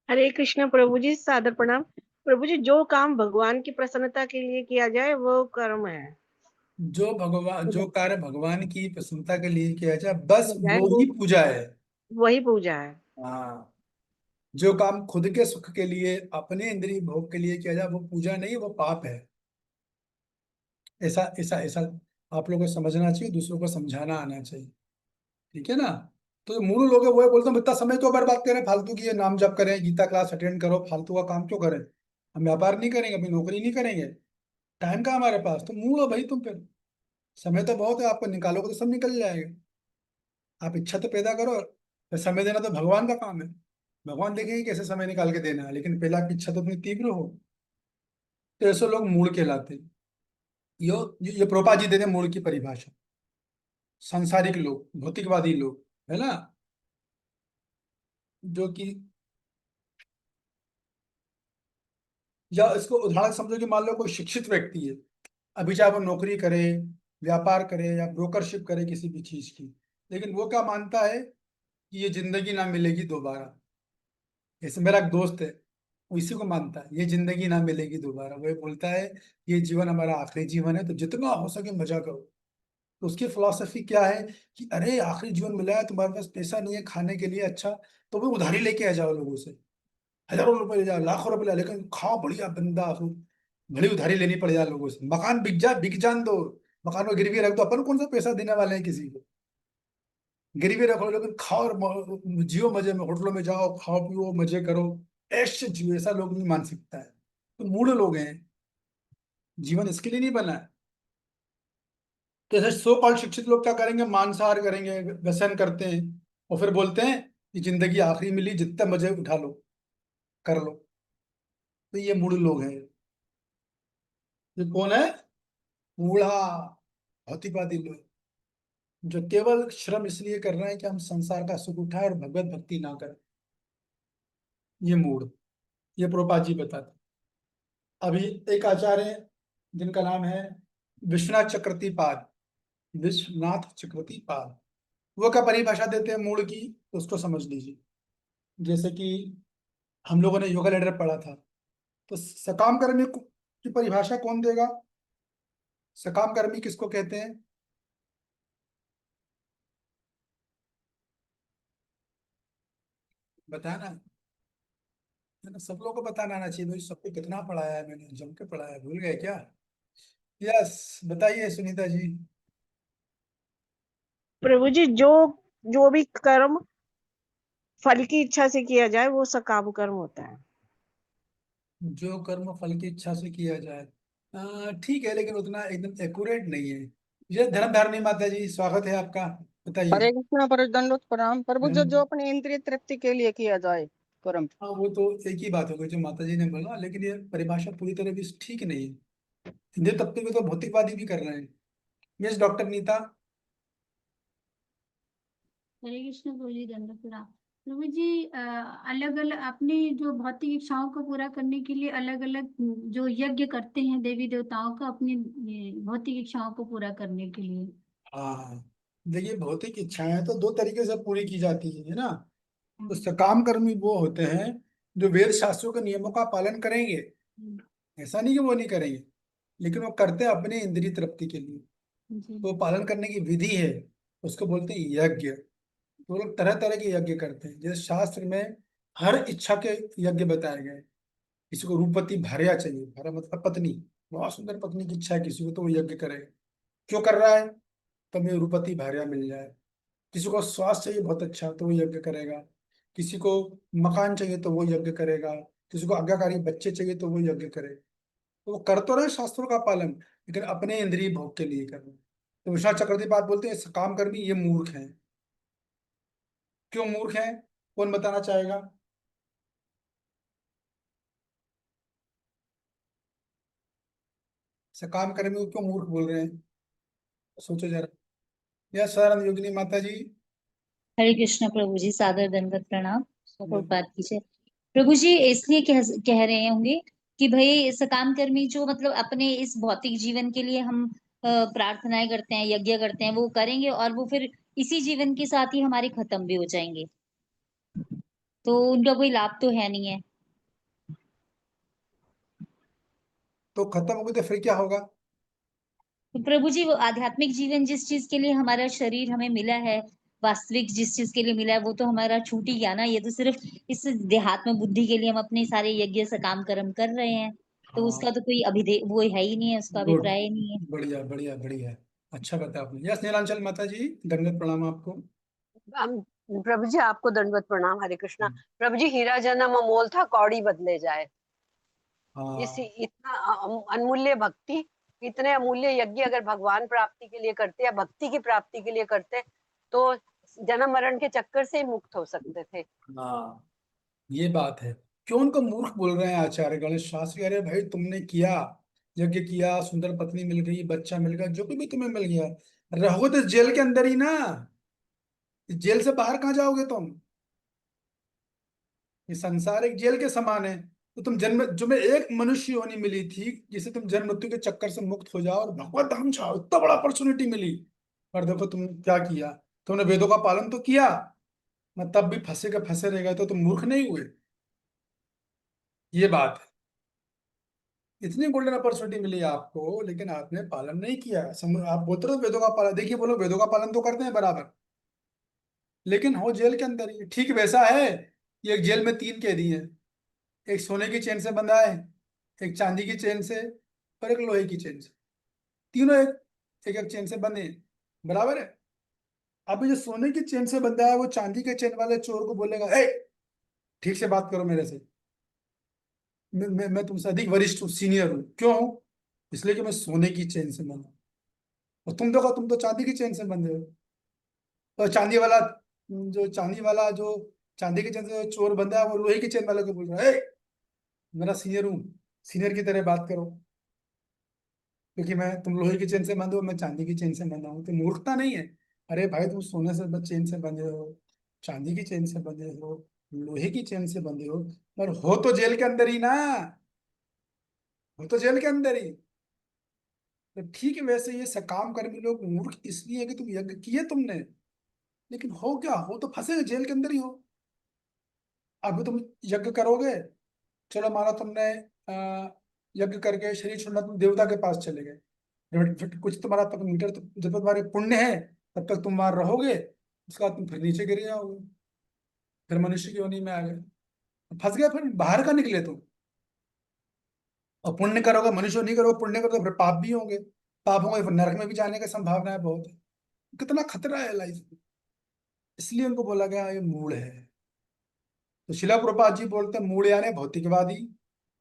हरे कृष्ण प्रभु जी, सादर प्रणाम। प्रभु जी, जो काम भगवान की प्रसन्नता के लिए किया जाए वो कर्म है, जो कार्य भगवान की प्रसन्नता के लिए किया जाए बस जाए वो वो ही पूजा है। वही पूजा है। हाँ, जो काम खुद के सुख के लिए, अपने इंद्रिय भोग के लिए किया जाए वो पूजा नहीं, वो पाप है। ऐसा ऐसा ऐसा आप लोगों को समझना चाहिए, दूसरों को समझाना आना चाहिए, ठीक है ना? तो जो मूल लोग हैं वो ये बोलते हैं, इतना समय क्यों बर्बाद करें फालतू की, ये नाम जप करें, गीता क्लास अटेंड करो, फालतू का काम क्यों करें, हम व्यापार नहीं करेंगे, अपनी नौकरी नहीं करेंगे, टाइम का हमारे पास, तो मूल हो भाई तुम फिर, समय तो बहुत है, आपको निकालोगे तो सब निकल जाएगा। आप इच्छा तो पैदा करो, तो समय देना तो भगवान का काम है, भगवान देखेंगे कैसे समय निकाल के देना है, लेकिन पहले आपकी इच्छा तो इतनी तीव्र हो। तो ऐसे लोग मूल कहलाते हैं। ये प्रोपा जी देते हैं मूल की परिभाषा, सांसारिक लोग, भौतिकवादी लोग, है ना, जो कि, या इसको उदाहरण समझो कि मान लो कोई शिक्षित व्यक्ति है, अभी चाहे वो नौकरी करे, व्यापार करे या ब्रोकरशिप करे किसी भी चीज की, लेकिन वो क्या मानता है कि ये जिंदगी ना मिलेगी दोबारा। जैसे मेरा एक दोस्त है, वो इसी को मानता है, ये जिंदगी ना मिलेगी दोबारा, वो ये बोलता है ये जीवन हमारा आखिरी जीवन है, तो जितना हो सके मजा करो। तो उसकी फिलॉसफी क्या है कि अरे आखिरी जीवन मिला है, तुम्हारे पास पैसा नहीं है खाने के लिए, अच्छा तो वो उधारी लेके आ जाओ लोगों से, हजारों रुपए ले जाओ, लाखों रुपए ले जाओ, लेकिन खाओ बढ़िया बंदा, भली उधारी लेनी पड़ जाए लोगों से, मकान बिक जान दो, मकान को गिरवी रख दो, अपन कौन सा पैसा देने वाले हैं किसी को, गिरवी रखो, लेकिन खाओ और जियो मजे में, होटलों में जाओ, खाओ पियो मजे करो, ऐश जियो, ऐसा लोग नहीं मान सकता है। तो मूढ़ लोग हैं, जीवन इसके लिए नहीं बना है। तो ऐसे सो कॉल्ड शिक्षित लोग क्या करेंगे, मांसाहार करेंगे, व्यसन करते हैं, और फिर बोलते हैं कि जिंदगी आखिरी मिली, जितने मजे उठा लो, कर लो। तो ये मूढ़ लोग हैं। ये कौन है? मूढ़ा, भौतिकवादी लोग, जो केवल श्रम इसलिए कर रहे हैं कि हम संसार का सुख उठाए और भगवत भक्ति ना करें। ये मूढ़, ये प्रोपा जी बताते। अभी एक आचार्य हैं, जिनका नाम है विश्वनाथ चक्रवर्ती पाद, विश्वनाथ चक्रवर्ती पाद, वो क्या परिभाषा देते हैं मूड की, तो उसको समझ लीजिए। जैसे कि हम लोगों ने योगा लेटर पढ़ा था, तो सकाम कर्मी की परिभाषा कौन देगा? सकाम कर्मी किसको कहते हैं? बताना है ना, सब लोगों को बताना आना चाहिए भाई, सबको कितना पढ़ाया है मैंने, जम के पढ़ाया है, भूल गए क्या? यस, बताइए सुनीता जी। प्रभु जी, जो जो भी कर्म फल की इच्छा से किया जाए वो सकाम कर्म होता है। जो कर्म फल की इच्छा से किया जाए, ठीक है, लेकिन उतना एकदम एक्यूरेट नहीं है। ये धर्मधारणी माता जी, स्वागत है आपका, बताइए। हरे कृष्णा पर दंडोत प्रणाम प्रभु। जो जो हम्म, अपने इंद्रिय तृप्ति के लिए किया जाए कर्म। हाँ वो तो एक ही बात हो गई जो माता जी ने बोला, लेकिन ये परिभाषा पूरी तरह भी ठीक नहीं है। हिंदू तत्व में तो भौतिकवादी भी कर रहे हैं। Yes doctor Neeta. हरे कृष्ण प्रभु जी, दंडवत प्रणाम। प्रभु जी, अलग अलग अपनी जो भौतिक इच्छाओं को पूरा करने के लिए अलग अलग जो यज्ञ करते हैं देवी देवताओं का, अपनी भौतिक इच्छाओं को पूरा करने के लिए। हाँ, देखिए भौतिक इच्छाएं तो दो तरीके से पूरी की जाती है ना। तो हम्म, सकाम कर्मी वो होते हैं जो वेद शास्त्रों के नियमों का पालन करेंगे, हम्म, ऐसा नहीं कि वो नहीं करेंगे, लेकिन वो करते हैं अपने इंद्रिय तृप्ति के लिए। जी। तो पालन करने की विधि है, उसको बोलते हैं यज्ञ। तो वो लोग तरह तरह के यज्ञ करते हैं। जैसे शास्त्र में हर इच्छा के यज्ञ बताए गए। किसी को रूपवती भार्या चाहिए, भार्या मतलब पत्नी, बहुत सुंदर पत्नी की इच्छा है किसी को, तो वो यज्ञ करेगा। क्यों कर रहा है? तो हमें रूपवती भार्या मिल जाए। किसी को स्वास्थ्य चाहिए बहुत अच्छा, तो वो यज्ञ करेगा। किसी को मकान चाहिए तो वो यज्ञ करेगा। किसी को आज्ञाकारी बच्चे चाहिए तो वो यज्ञ करेगा। तो वो कर तो रहे शास्त्रों का पालन, लेकिन अपने इंद्रिय भोग के लिए कर रहे हैं। तो विश्वनाथ चक्रवर्ती बात बोलते हैं काम कर्मी ये मूर्ख हैं। क्यों मूर्ख हैं? कौन बताना चाहेगा? काम कर्मी को क्यों मूर्ख बोल रहे हैं? सोचो जरा। या सदानंद योगिनी माता जी। हरे कृष्ण प्रभु जी, सादर दंडवत प्रणाम। हम्म। बात कीजिए प्रभु जी। इसलिए कह रहे होंगे कि भाई सकाम कर्मी जो मतलब अपने इस भौतिक जीवन के लिए हम प्रार्थनाएं करते हैं, यज्ञ करते हैं, वो करेंगे और वो फिर इसी जीवन के साथ ही हमारे खत्म भी हो जाएंगे, तो उनका कोई लाभ तो है नहीं है। तो खत्म हो गई तो फिर क्या होगा? तो प्रभु जी, वो आध्यात्मिक जीवन जिस चीज के लिए हमारा शरीर हमें मिला है, वास्तविक जिस चीज के लिए मिला है, वो तो हमारा छूट ही गया ना। ये तो सिर्फ इस देहात्म बुद्धि के लिए हम अपने सारे यज्ञ से काम कर्म कर रहे हैं, तो हाँ। उसका तो कोई अभिधेय वो है ही नहीं है, उसका गुड। अभिप्राय ही नहीं है। बढ़िया बढ़िया बढ़िया। अच्छा बताया आपने। यस नीलांचल माता जी, दंडवत प्रणाम आपको। प्रभु जी आपको दंडवत प्रणाम। हरे कृष्णा। प्रभु जी, हीरा जन्म अमोल था, कौड़ी बदले जाए। इसी हाँ। इतना अनमूल्य भक्ति, इतने अमूल्य यज्ञ अगर भगवान प्राप्ति के लिए करते या भक्ति की प्राप्ति के लिए करते, तो जन्म मरण के चक्कर से ही मुक्त हो सकते थे। हाँ, ये बात है। क्यों उनको मूर्ख बोल रहे हैं आचार्य गणेश शास्त्री? अरे भाई, तुमने किया, यज्ञ किया, सुंदर पत्नी मिल गई, बच्चा मिल गया, जो भी तुम्हें मिल गया, रहो तो जेल के अंदर ही ना। जेल से बाहर कहाँ जाओगे तुम? ये संसार एक जेल के समान है। तो तुम जन्म, तुम्हें एक मनुष्य योनि मिली थी जिसे तुम जन्म मृत्यु के चक्कर से मुक्त हो जाओ और भगवत धाम जाओ, इतना बड़ा अपॉर्चुनिटी मिली। पर देखो तुम क्या किया। तुमने वेदों का पालन तो किया, मैं तब भी फंसे के फंसे रह गए, तो तुम मूर्ख नहीं हुए। ये बात है। इतनी गोल्डन अपॉर्चुनिटी मिली आपको, लेकिन आपने पालन नहीं किया। आप बोलते रहो वेदों का पालन, देखिए बोलो वेदों का पालन तो करते हैं बराबर, लेकिन हो जेल के अंदर ही। ठीक वैसा है, ये एक जेल में तीन कैदी हैं। एक सोने की चेन से बंधा है, एक चांदी की चेन से, और एक लोहे की चेन से। तीनों एक एक, एक चेन से बंधे हैं, बराबर है। अब ये जो सोने की चेन से बंधा है, वो चांदी के चेन वाले चोर को बोलेगा, ए ठीक से बात करो मेरे से, मैं तुमसे अधिक वरिष्ठ हूँ, सीनियर हूँ। क्यों हूँ? इसलिए कि मैं सोने की चेन से बंधा हूं। और तुम देखो, तुम तो चांदी की चेन से बंधे हो। और जो चांदी की चेन से जो चोर बंधा है, वो लोहे की चेन वाले को बोल रहा है, ए मेरा सीनियर हूँ, सीनियर की तरह बात करो, क्योंकि तुम लोहे की चेन से बंधे हो, मैं चांदी की चेन से बंधा हूँ। तो मूर्खता नहीं है। अरे भाई, तुम सोने से चेन से बंधे हो, चांदी की चेन से बंधे हो, लोहे की चेन से बंधे हो, पर हो तो जेल के अंदर ही ना। हो तो जेल के अंदर ही। तो ठीक है, वैसे ये सकाम कर्मी लोग मूर्ख इसलिए है कि तुम यज्ञ किए तुमने, लेकिन हो क्या, हो तो फंसे जेल के अंदर ही हो। अभी तुम यज्ञ करोगे, चलो मानो तुमने यज्ञ करके शरीर छोड़ना, तुम देवता के पास चले गए, फिर कुछ तुम्हारा तक मीटर तो, जब तक तुम्हारे पुण्य है तब तक तुम वहां रहोगे, उसके बाद तुम फिर नीचे गिर जाओगे, फिर मनुष्य की योनि में आ गए, फंस गए, फिर बाहर का निकले तुम। और पुण्य करोगे, मनुष्य नहीं करोगे, पुण्य करोगे, फिर पाप भी होंगे, पाप होंगे फिर नरक में भी जाने की संभावना है बहुत है। कितना खतरा है लाइफ में। इसलिए उनको बोला गया ये मूड है। तो शिला प्रभुपाद जी बोलते हैं मूड यानी भौतिकवादी,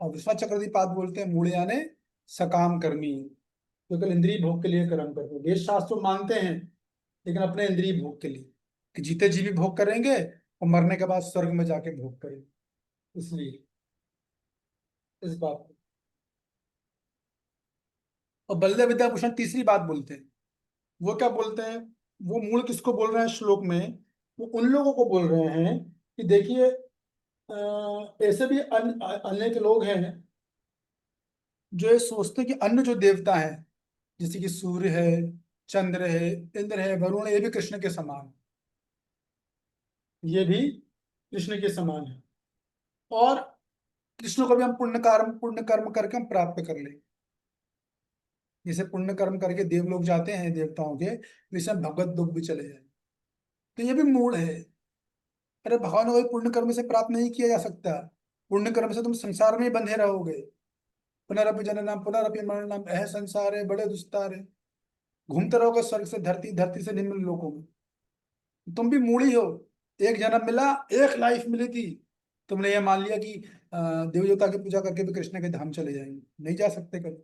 और विश्वनाथ चक्रवर्ती पाद बोलते हैं मूड यानी सकाम कर्मी, जो केवल इंद्रिय भोग के लिए कर्म करते हैं। वेद शास्त्र मानते हैं, लेकिन अपने इंद्रिय भोग के लिए, कि जीते जी भी भोग करेंगे और मरने के बाद स्वर्ग में जाके भोग करेंगे। इसलिए इस बात को। और बलदेव विद्याभूषण तीसरी बात बोलते हैं। वो क्या बोलते हैं? वो मूल किसको बोल रहे हैं श्लोक में? वो उन लोगों को बोल रहे हैं कि देखिए, ऐसे भी अनेक लोग हैं जो ये सोचते हैं कि अन्य जो देवता है, जैसे कि सूर्य है, चंद्र है, इंद्र है, वरुण है, ये भी कृष्ण के समान, ये भी कृष्ण के समान है, और कृष्ण को भी हम पुण्य कर्म करके हम प्राप्त कर ले। जैसे पुण्य कर्म करके देव लोग जाते हैं देवताओं के, वैसे हम भगवत लोग भी चले जाए। तो ये भी मूड है। अरे भगवान को पुण्य कर्म से प्राप्त नहीं किया जा सकता। पुण्य कर्म से तुम संसार में ही बंधे रहोगे। पुनरपि जननम पुनरपि मरणम यह संसार है बड़े दुस्तार है। घूमते रहोगे स्वर्ग से धरती, धरती से निम्न लोकों में। तुम भी मूड़ी हो। एक जन्म मिला, एक लाइफ मिली थी, तुमने ये मान लिया कि देव देवता की पूजा करके भी कृष्ण के धाम चले जाएंगे। नहीं जा सकते कभी।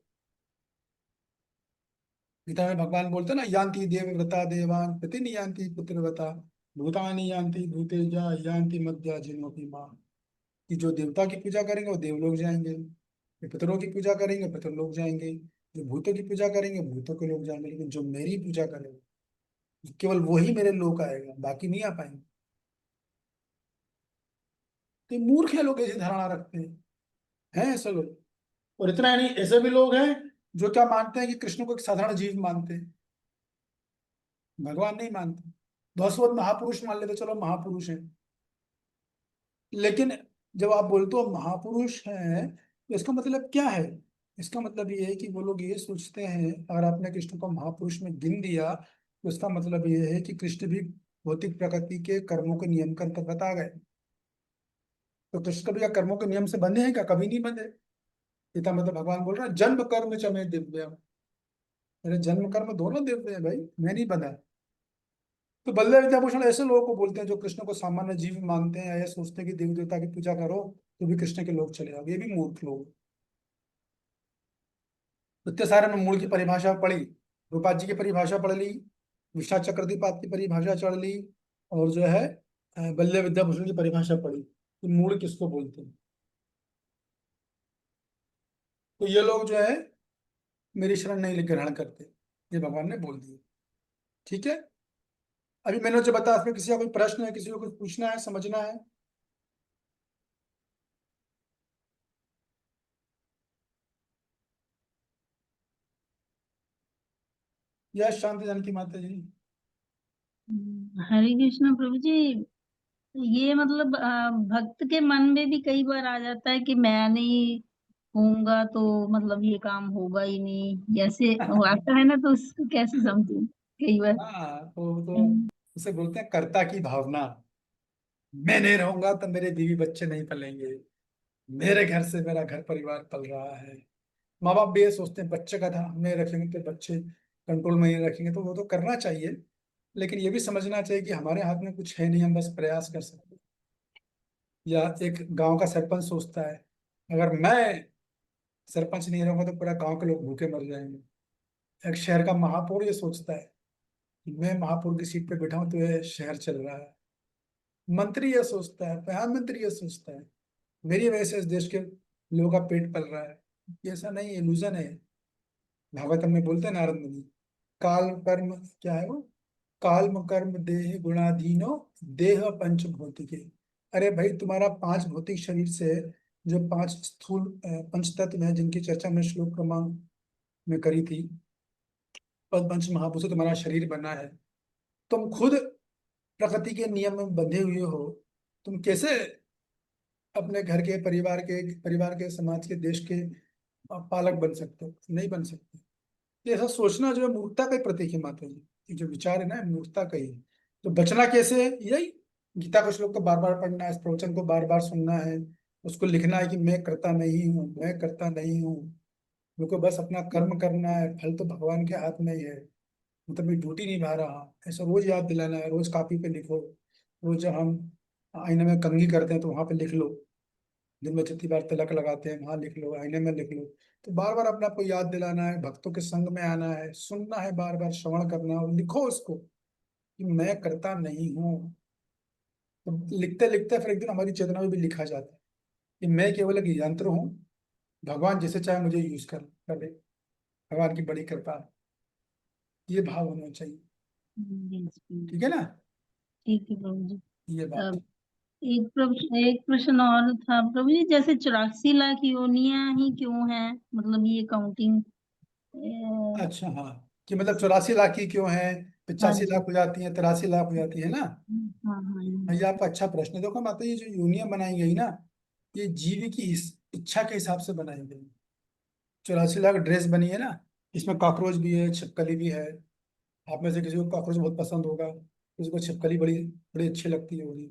गीता में भगवान बोलते ना, यान्ति देवव्रता देवान प्रति नियान्ति पुत्रव्रता भूतानि यान्ति भूतेजा यान्ति मध्या जिनोपि मां। कि जो देवता की पूजा करेंगे वो देवलोक जाएंगे, जो पितरों की पूजा करेंगे पितरलोक जाएंगे, जो भूतों की पूजा करेंगे भूतों के लोग जाएंगे। लेकिन जो मेरी पूजा करेंगे केवल वही मेरे लोक आएगा, बाकी नहीं आ पाएंगे। तो मूर्ख है लोग ऐसी धारणा रखते हैं ऐसे लोग। और इतना ही नहीं, ऐसे भी लोग हैं जो क्या मानते हैं कि कृष्ण को एक साधारण जीव मानते हैं, भगवान नहीं मानते। दसवत महापुरुष मान लेते, चलो महापुरुष है। लेकिन जब आप बोलते हो महापुरुष हैं तो इसका मतलब क्या है? इसका मतलब ये है कि वो लोग ये सोचते हैं, अगर आपने कृष्ण को महापुरुष में गिन दिया तो इसका मतलब ये है कि कृष्ण भी भौतिक प्रकृति के कर्मों के नियम के अंतर्गत आ गए। तो कृष्ण कभी क्या कर्मों के नियम से बंधे हैं क्या? कभी नहीं बंधे। इसका मतलब भगवान बोल रहा है जन्म कर्म च में दिव्य। मेरे जन्म कर्म दोनों दिव्य है भाई, मैं नहीं बंधा। तो बल्ले विद्याभूषण ऐसे लोगों को बोलते हैं जो कृष्ण को सामान्य जीव मानते हैं, या सोचते हैं कि देवी देवता की पूजा करो तो भी कृष्ण के लोग चले आओ। ये भी मूर्ख लोग। इतने सारे ने मूल की परिभाषा पढ़ी, रूपा जी की परिभाषा पढ़ ली, विश्वनाथ चक्रवर्तीपाद की परिभाषा चढ़ ली, और जो है बल्ले विद्याभूषण की परिभाषा पढ़ी कि मूल किसको बोलते हैं। तो ये लोग जो है मेरी शरण नहीं ग्रहण करते, ये भगवान ने बोल दिया। ठीक है, अभी मैंने जो बताया इसमें किसी का कोई प्रश्न है, किसी को कुछ पूछना है, समझना है? या शांति जानकी माता जी? हरे कृष्ण प्रभु जी। ये मतलब भक्त के मन में भी कई बार आ जाता है कि मैं नहीं होऊंगा तो मतलब ये काम होगा ही नहीं, जैसे आता है ना, तो उसको कैसे समझूं कई बार। हाँ, तो उसे बोलते हैं कर्ता की भावना। मैं नहीं रहूंगा तो मेरे बीवी बच्चे नहीं पलेंगे, मेरे घर से मेरा घर परिवार पल रहा है। माँ बाप भी ये सोचते हैं बच्चे का ध्यान नहीं रखेंगे तो बच्चे कंट्रोल में नहीं रखेंगे, तो वो तो करना चाहिए। लेकिन ये भी समझना चाहिए कि हमारे हाथ में कुछ है नहीं, हम बस प्रयास कर सकते हैं। या एक गांव का सरपंच सोचता है अगर मैं सरपंच नहीं रहूंगा तो पूरा गांव के लोग भूखे मर जाएंगे। एक शहर का महापौर ये सोचता है कि मैं महापौर की सीट पे बैठा हूं तो ये शहर चल रहा है। मंत्री ये सोचता है, प्रधानमंत्री ये सोचता है मेरी वजह से इस देश के लोगों का पेट पल रहा है। ये ऐसा नहीं, इल्यूजन है। भागवतम में बोलते हैं नारद मुनि, काल कर्म क्या है वो, काल्म कर्म देह गुणाधीनो देह पंच भौतिके। अरे भाई तुम्हारा 5 भौतिक शरीर से जो 5 स्थूल पंच तत्व हैं जिनकी चर्चा में श्लोक क्रमांक में करी थी, पद पंच महाभूत से तुम्हारा शरीर बना है। तुम खुद प्रकृति के नियम में बंधे हुए हो, तुम कैसे अपने घर के परिवार के समाज के देश के पालक बन सकते हो? नहीं बन सकते। ये ऐसा सोचना जो है मूर्खता का ही प्रतीक है माता जी। ये जो विचार है ना मूर्खता का ही है। तो बचना कैसे है? यही गीता का श्लोक को बार बार पढ़ना है, इस प्रवचन को बार बार सुनना है, उसको लिखना है कि मैं करता नहीं हूँ, मैं करता नहीं हूँ। मुझको बस अपना कर्म करना है, फल तो भगवान के हाथ में ही है। मतलब मैं ड्यूटी निभा रहा, ऐसा रोज याद दिलाना है। रोज कॉपी पे लिखो, रोज जब हम आईने में कंघी करते हैं तो वहां पे लिख लो, दिन में जितनी बार तिलक लगाते हैं वहां लिख लो, आईने में लिख लो। तो बार बार अपने आप को याद दिलाना है, भक्तों के संग में आना है, सुनना है, बार बार श्रवण करना है और लिखो उसको कि मैं करता नहीं हूँ। तो लिखते लिखते फिर एक दिन हमारी चेतना में भी लिखा जाता है कि मैं केवल एक यंत्र हूँ, भगवान जैसे चाहे मुझे यूज कर ले, भगवान की बड़ी कृपा है। ये भाव होना चाहिए। ठीक है ना? ठीक है प्रभु जी। ये बात है। एक प्रश्न और था प्रभु जी, जैसे 84 लाख योनियां ही क्यों है, मतलब ये काउंटिंग। अच्छा, हाँ, कि मतलब 84 लाख की क्यों है, हाँ 85 जी। लाख हो जाती है, 83 लाख हो जाती है ना? हाँ हाँ हाँ, ये आपका अच्छा प्रश्न है। देखो माता, ये जो यूनियन बनाई गई ना, ये जीव की इच्छा के हिसाब से बनाई गई। 84 लाख ड्रेस बनी है ना, इसमें कॉकरोच भी है, छिपकली भी है। आप में से किसी को कॉकरोच बहुत पसंद होगा, उसको छिपकली बड़ी बड़ी अच्छी लगती होगी।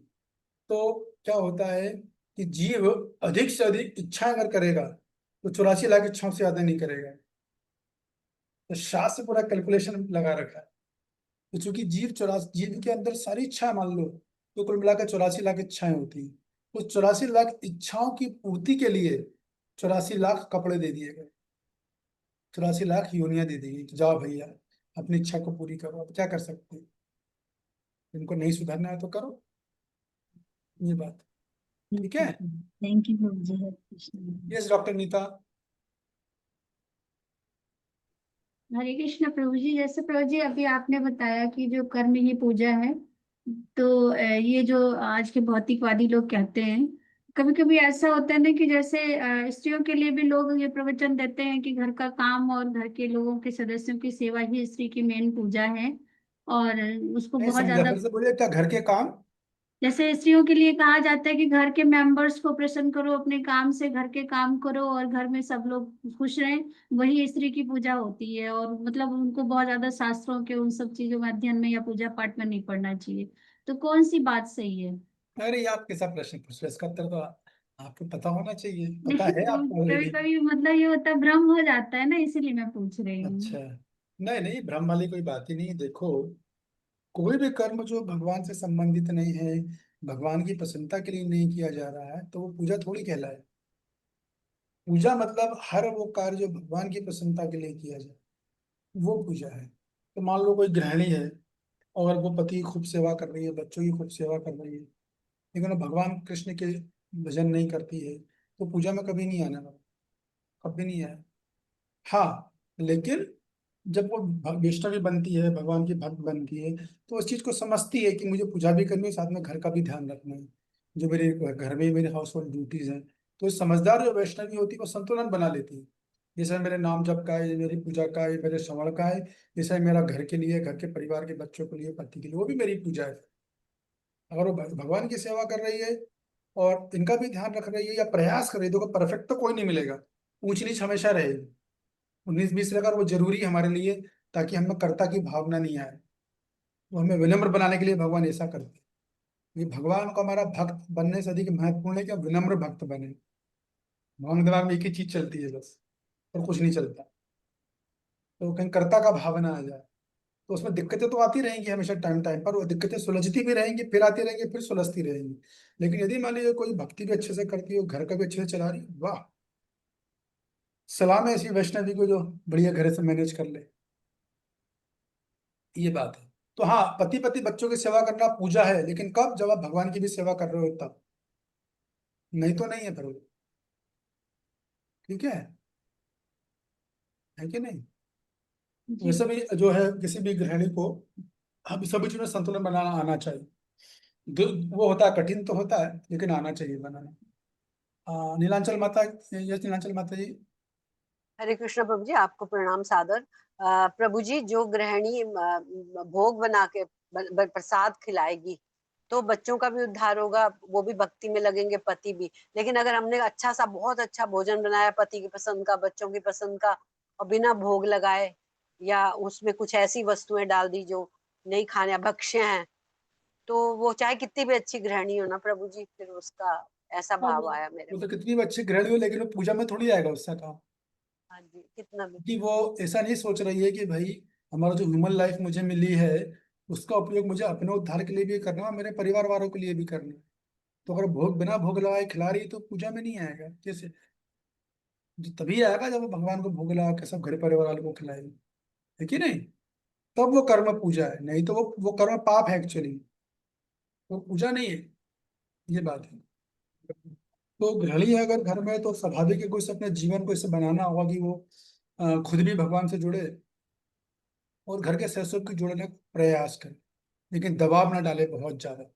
तो क्या होता है कि जीव अधिक से अधिक इच्छा अगर करेगा तो 84 लाख इच्छाओं से ज्यादा नहीं करेगा। तो शास्त्र पूरा कैलकुलेशन लगा रखा है। तो चूंकि जीव के अंदर सारी इच्छाएं मान लो तो कुल मिलाकर 84 लाख इच्छाएं होती हैं। तो 84 लाख इच्छाओं की पूर्ति के लिए 84 लाख कपड़े दे दिए गए, 84 लाख योनियां दे दी गई कि जाओ भैया अपनी इच्छा को पूरी करो। अब क्या कर सकते हैं, इनको नहीं सुधरना है तो करो, ये बात। ठीक है। थैंक यू प्रभु जी। हरे कृष्ण। Yes doctor Neeta. हरे कृष्ण प्रभु जी। जैसे प्रभु जी अभी आपने बताया कि जो कर्म ही पूजा है, तो ये जो आज के भौतिकवादी लोग कहते हैं, कभी कभी ऐसा होता है ना कि जैसे स्त्रियों के लिए भी लोग ये प्रवचन देते हैं कि घर का काम और घर के लोगों के सदस्यों की सेवा ही स्त्री की मेन पूजा है, और उसको नहीं बहुत समझा, ज्यादा, फिर से बोलिए, क्या घर के काम? जैसे स्त्रियों के लिए कहा जाता है कि घर के मेंबर्स को प्रसन्न करो, अपने काम से घर के काम करो और घर में सब लोग खुश रहें, वही स्त्री की पूजा होती है। और मतलब उनको बहुत ज्यादा शास्त्रों के उन सब चीजों में अध्ययन में या पूजा पाठ में नहीं पढ़ना चाहिए। तो कौन सी बात सही है? अरे ये आप कैसा प्रश्न पूछ रहे हैं? इसका उत्तर तो आपको पता होना चाहिए, पता नहीं, है तो आपको कभी ऑलरेडी। कभी मतलब ये होता है, भ्रम हो जाता है ना, इसीलिए मैं पूछ रही अच्छा, हूँ। नहीं नहीं, भ्रम वाली कोई बात ही नहीं। देखो, कोई भी कर्म जो भगवान से संबंधित नहीं है, भगवान की प्रसन्नता के लिए नहीं किया जा रहा है, तो वो पूजा थोड़ी कहलाए। पूजा मतलब हर वो कार्य जो भगवान की प्रसन्नता के लिए किया जाए, वो पूजा है। तो मान लो कोई गृहिणी है और वो पति की खूब सेवा कर रही है, बच्चों की खूब सेवा कर रही है, लेकिन वो भगवान कृष्ण के भजन नहीं करती है, तो पूजा में कभी नहीं आने वाला, कभी नहीं आया। हाँ, लेकिन जब वो वैष्णवी बनती है, भगवान की भक्त बनती है, तो उस चीज को समझती है कि मुझे पूजा भी करनी है, साथ में घर का भी ध्यान रखना है, जो मेरे घर में मेरे हाउस होल्ड ड्यूटीज हैं। तो इस समझदार जो वैष्णवी होती है वो संतुलन बना लेती है। जैसे मेरे नाम जप का है, ये मेरी पूजा का है, ये मेरे श्रवण का है, जैसे मेरा घर के लिए, घर के परिवार के बच्चों के लिए, पति के लिए, वो भी मेरी पूजा है। अगर वो भगवान की सेवा कर रही है और इनका भी ध्यान रख रही है या प्रयास कर रही है, देखो परफेक्ट तो कोई नहीं मिलेगा, ऊंच नीच हमेशा रहेगी, 19-20 अगर वो जरूरी है हमारे लिए, ताकि हमें कर्ता की भावना नहीं आए। तो हमें विनम्र बनाने के लिए भगवान ऐसा करते हैं। ये भगवान को हमारा भक्त बनने से अधिक महत्वपूर्ण है कि हम विनम्र भक्त बने। भगवान के दिमाग में एक ही चीज चलती है बस, और कुछ नहीं चलता। तो कहीं कर्ता का भावना आ जाए तो उसमें दिक्कतें तो आती रहेंगी हमेशा, टाइम टाइम पर वो दिक्कतें सुलझती भी रहेंगी, फिर आती रहेंगी, फिर सुलझती रहेंगी। लेकिन यदि मान लीजिए कोई भक्ति भी अच्छे से करती हो, घर का भी अच्छे से चला रही है, वाह, सलाम है ऐसी वैष्णवी को जो बढ़िया घर से मैनेज कर ले। ये बात है। तो हाँ, पति पति बच्चों की सेवा करना पूजा है, लेकिन कब? जब आप भगवान की भी सेवा कर रहे हो तब, नहीं तो नहीं है फिर वो। ठीक है कि नहीं? जी। वैसे भी जो है किसी भी गृहिणी को हम सभी चीजों में संतुलन बनाना आना चाहिए। वो होता है, कठिन तो होता है, लेकिन आना चाहिए बनाना। नीलांचल माता, यस नीलांचल माता जी। हरे कृष्ण प्रभु जी, आपको प्रणाम सादर। प्रभु जी, जो गृहिणी भोग बना के प्रसाद खिलाएगी तो बच्चों का भी उद्धार होगा, वो भी भक्ति में लगेंगे, पति भी। लेकिन अगर हमने अच्छा सा बहुत अच्छा भोजन बनाया, पति की पसंद का, बच्चों की पसंद का, और बिना भोग लगाए या उसमें कुछ ऐसी वस्तुएं डाल दी जो नहीं खाने, भक्ष्य हैं, तो वो चाहे कितनी भी अच्छी गृहिणी हो ना प्रभु जी, फिर उसका ऐसा हाँ, भाव आया मेरे वो तो मन। कितनी भी अच्छी गृहिणी हो, लेकिन वो पूजा में थोड़ी आएगा उसका काम। हाँ जी, कितना भी। कि वो ऐसा नहीं सोच रही है कि भाई हमारा जो ह्यूमन लाइफ मुझे मिली है, उसका उपयोग मुझे अपने उद्धार के लिए भी करना है, मेरे परिवार वालों के लिए भी करना है। तो अगर भोग बिना भोग लगाए खिला रही है, तो पूजा में नहीं आएगा। कैसे? जो तभी आएगा जब वो भगवान को भोग लगा के सब घर परिवार वालों को खिलाएगी, है कि नहीं? तब वो कर्म पूजा है, नहीं तो वो कर्म पाप है एक्चुअली, वो पूजा नहीं है। ये बात है। तो गृहिणी है अगर घर में, तो स्वाभाविक है कि उसे अपने जीवन को इससे बनाना होगा कि वो खुद भी भगवान से जुड़े और घर के सदस्यों को जोड़ने का प्रयास करें, लेकिन दबाव ना डाले बहुत ज्यादा।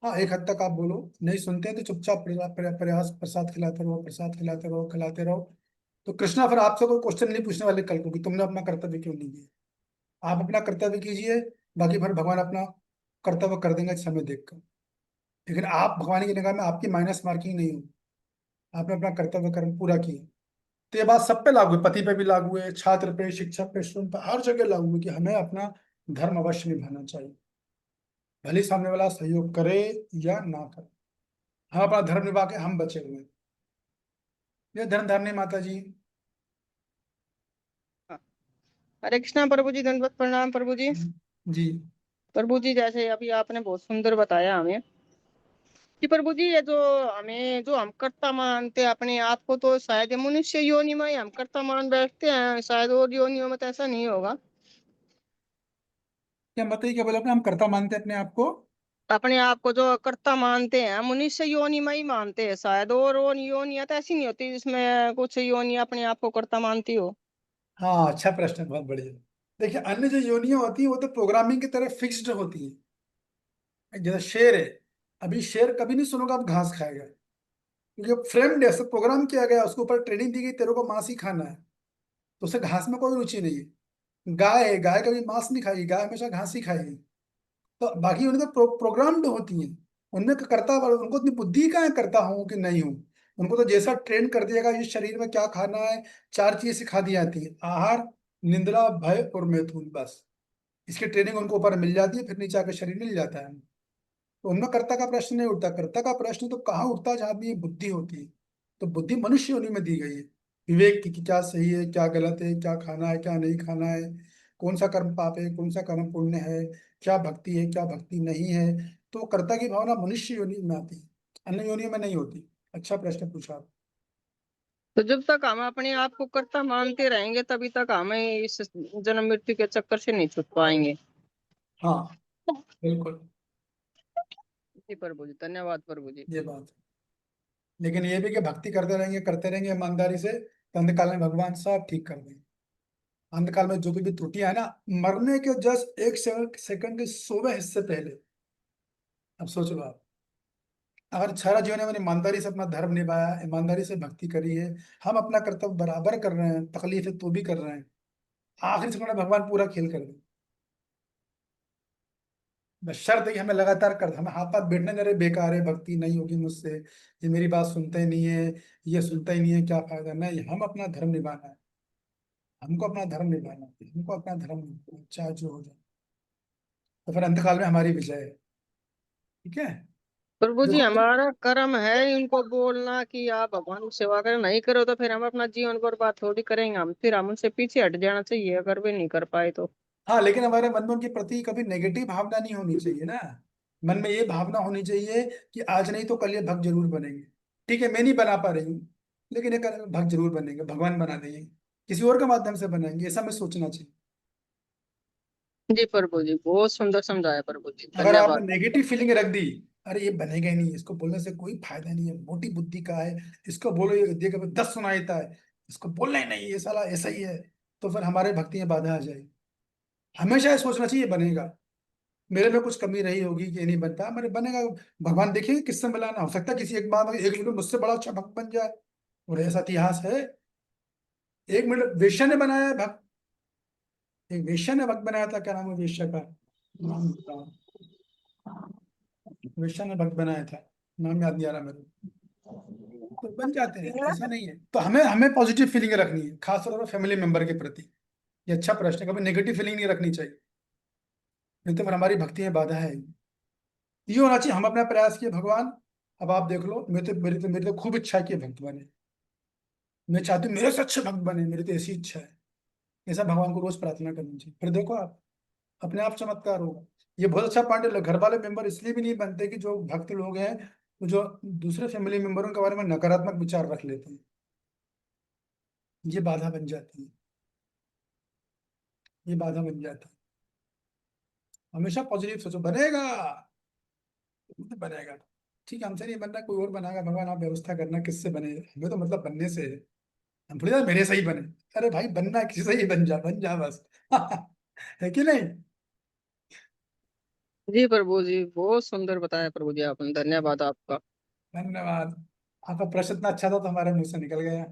हाँ, एक हद तक आप बोलो, नहीं सुनते हैं तो चुपचाप प्रयास, प्रसाद खिलाते रहो, प्रसाद खिलाते रहो, खिलाते रहो। तो कृष्णा फिर आपसे कोई क्वेश्चन नहीं पूछने वाले कल को कि तुमने अपना कर्तव्य क्यों नहीं किया। आप अपना कर्तव्य कीजिए, बाकी फिर भगवान अपना कर्तव्य कर देंगे समय देखकर। लेकिन आप भगवान की निगाह में आपकी माइनस मार्किंग नहीं होगी, आपने अपना कर्तव्य कर्म पूरा किया। तो ये बात सब पे लागू है, पति पे भी लागू है, छात्र पे, शिक्षक पे, स्टूडेंट पे, हर जगह लागू है कि हमें अपना धर्म अवश्य निभाना चाहिए। भले ही सामने वाला सहयोग करे या ना करे, हम अपना धर्म निभा के हम बचे हुए हैं। ये धर्म धारणी माता जी। हरे कृष्णा प्रभु जी, दंडवत प्रणाम प्रभु जी। जी प्रभु जी, जैसे अभी आपने बहुत सुंदर बताया हमें कि प्रभु जी ये जो हमें जो हम कर्ता मानते हैं अपने आप को, तो शायद ये मनुष्य योनि में ही हम कर्ता मान बैठते हैं, शायद और योनियों में तो ऐसा नहीं होगा। क्या बताइए, क्या बोले आपने? हम कर्ता मानते हैं अपने आप को? अपने आप को जो कर्ता मानते हैं मनुष्य योनि में ही मानते हैं शायद, और योनियां तो ऐसी नहीं होती जिसमें कुछ योनि अपने आप को कर्ता मानती हो। हाँ, अच्छा प्रश्न है, बहुत बढ़िया। देखिए, अन्य जो योनियां होती हैं वो तो प्रोग्रामिंग की तरह फिक्स्ड होती है। जैसे शेर है, अभी शेर कभी नहीं सुनोगे आप घास खाएगा, क्योंकि फ्रेम्ड है, सब प्रोग्राम किया गया, उसके ऊपर ट्रेनिंग दी गई, तेरे को मांस ही खाना है, तो उसे घास में कोई रुचि नहीं है। गाय है, गाय कभी मांस नहीं खाएगी, गाय हमेशा घास ही खाएगी। तो बाकी उनका प्रोग्राम्ड होती हैं, उनमें करता, उनको इतनी बुद्धि कहाँ है करता हूँ कि नहीं हूँ। उनको तो जैसा ट्रेन कर दिएगा, इस शरीर में क्या खाना है, चार चीजें सिखा दी जाती है: आहार, निंद्रा, भय और मैथुन। बस इसकी ट्रेनिंग उनको ऊपर मिल जाती है, फिर नीचे आकर शरीर मिल जाता है। तो उनमें कर्ता का प्रश्न नहीं उठता। कर्ता का प्रश्न तो कहाँ उठता है? जहाँ भी बुद्धि होती है। तो बुद्धि मनुष्य योनि में दी गई है, विवेक की कि क्या सही है, क्या गलत है, क्या खाना है, क्या नहीं खाना है, कौन सा कर्म पाप है, कौन सा कर्म पुण्य है, क्या भक्ति है, क्या भक्ति नहीं है। तो कर्ता की भावना मनुष्य योनि में आती है, अन्य योनि में नहीं होती। अच्छा प्रश्न पूछा आप। तो जब तक हम अपने आप को कर्ता मानते रहेंगे तभी तक हमें इस जन्म मृत्यु के चक्कर से नहीं छूट पाएंगे। हाँ, बिल्कुल, जी प्रभु जी, धन्यवाद प्रभु जी। ये बात है। लेकिन ये भी कि भक्ति करते रहेंगे ईमानदारी से, तो अंतकाल में भगवान सब ठीक कर देंगे। अंतकाल में जो भी त्रुटियां है ना, मरने के जस्ट एक सेकंड के 100वें हिस्से पहले, अब सोच लो आप, अगर सारा जीवन में मैंने ईमानदारी से अपना धर्म निभाया, ईमानदारी से भक्ति करी है, हम अपना कर्तव्य बराबर कर रहे हैं, तकलीफ है तो भी कर रहे हैं, आखिरी समय में भगवान पूरा खेल कर दे। बस शर्त है कि हमें लगातार कर, हमें हाथ पाथ बैठने दे रहे, बेकार है, भक्ति नहीं होगी मुझसे, ये मेरी बात सुनता ही नहीं है, ये सुनता ही नहीं है, क्या फायदा। नहीं, हम अपना धर्म निभाना है, हमको अपना धर्म निभाना है, हमको अपना धर्म निभाना है, चाहे जो हो जाए। तो फिर अंतकाल में हमारी विजय है। ठीक है, प्रभु जी, देखो। हमारा कर्म है इनको बोलना कि आप भगवान की सेवा करें, नहीं करो तो फिर हम अपना जीवन बर्बाद थोड़ी करेंगे, हम फिर हम उनसे पीछे हट जाना चाहिए अगर वे नहीं कर पाए तो। हाँ, लेकिन हमारे मन में उनके प्रति कभी नेगेटिव भावना नहीं होनी चाहिए ना। मन में ये भावना होनी चाहिए कि आज नहीं तो कल ये भक्त जरूर बनेंगे। ठीक है, मैं नहीं बना पा रही हूँ, लेकिन ये भक्त जरूर बनेंगे, भगवान बना देंगे, किसी और के माध्यम से बनाएंगे, ऐसा हमें सोचना चाहिए। जी प्रभु जी, बहुत सुंदर समझाया प्रभु जी, अगर आपने धन्यवाद। नेगेटिव फीलिंग रख दी, अरे ये बनेगा ही नहीं, इसको बोलने से कोई फायदा नहीं है, मोटी बुद्धि का है, इसको बोलो ये देख 10 सुनाईता है, इसको बोलना ही नहीं, ये साला ऐसा ही है, तो फिर हमारे भक्ति में बाधा आ जाएगी। हमेशा ये सोचना चाहिए बनेगा, मेरे में कुछ कमी रही होगी कि ये नहीं बनता, मेरे बनेगा। भगवान देखेंगे किससे मिलाना, हो सकता है किसी एक बार एक मिनट मुझसे बड़ा अच्छा भक्त बन जाए, और ऐसा इतिहास है। एक मिनट वेश्या ने बनाया है भक्त, एक वेश्या ने भक्त बनाया था, क्या नाम है वेश्या का, नाम बताओ। वेश्या ने भक्त बनाया था, नाम याद नहीं आ रहा मेरे को। तो बन जाते हैं, ऐसा नहीं है। तो हमें हमें पॉजिटिव फीलिंग रखनी है, खासतौर पर फैमिली मेंबर के प्रति। ये अच्छा प्रश्न है, कभी नेगेटिव फीलिंग नहीं रखनी चाहिए, नहीं तो फिर हमारी भक्ति में बाधा है। ये होना चाहिए, हम अपना प्रयास किए भगवान, अब आप देख लो, मेरी तो खूब इच्छा है कि ये भक्त बने, मैं चाहती हूँ मेरे से अच्छे भक्त बने, मेरी तो ऐसी इच्छा है। ऐसा भगवान को रोज प्रार्थना करनी चाहिए, फिर देखो आप, अपने आप चमत्कार होगा। ये बहुत अच्छा पॉइंट है, घर वाले मेंबर इसलिए भी नहीं बनते कि जो भक्त लोग हैं, तो जो दूसरे फैमिली मेंबरों के बारे में नकारात्मक विचार रख लेते हैं, ये बाधा बन जाती है, ये बाधा बन जाता है। हमेशा पॉजिटिव सोचो, बनेगा, बनेगा। ठीक है, हमसे नहीं बनना, कोई और बनाएगा, भगवान आप व्यवस्था करना किससे बने, हमें तो मतलब बनने से है, हम थोड़ी ना मेरे से ही बने। अरे भाई, बनना है, किसी से ही बन जा बस। है कि नहीं? जी प्रभु जी, बहुत सुंदर बताया प्रभु जी आपने, धन्यवाद आपका। धन्यवाद। आपका प्रश्न इतना अच्छा था तो हमारे मुंह से निकल गया।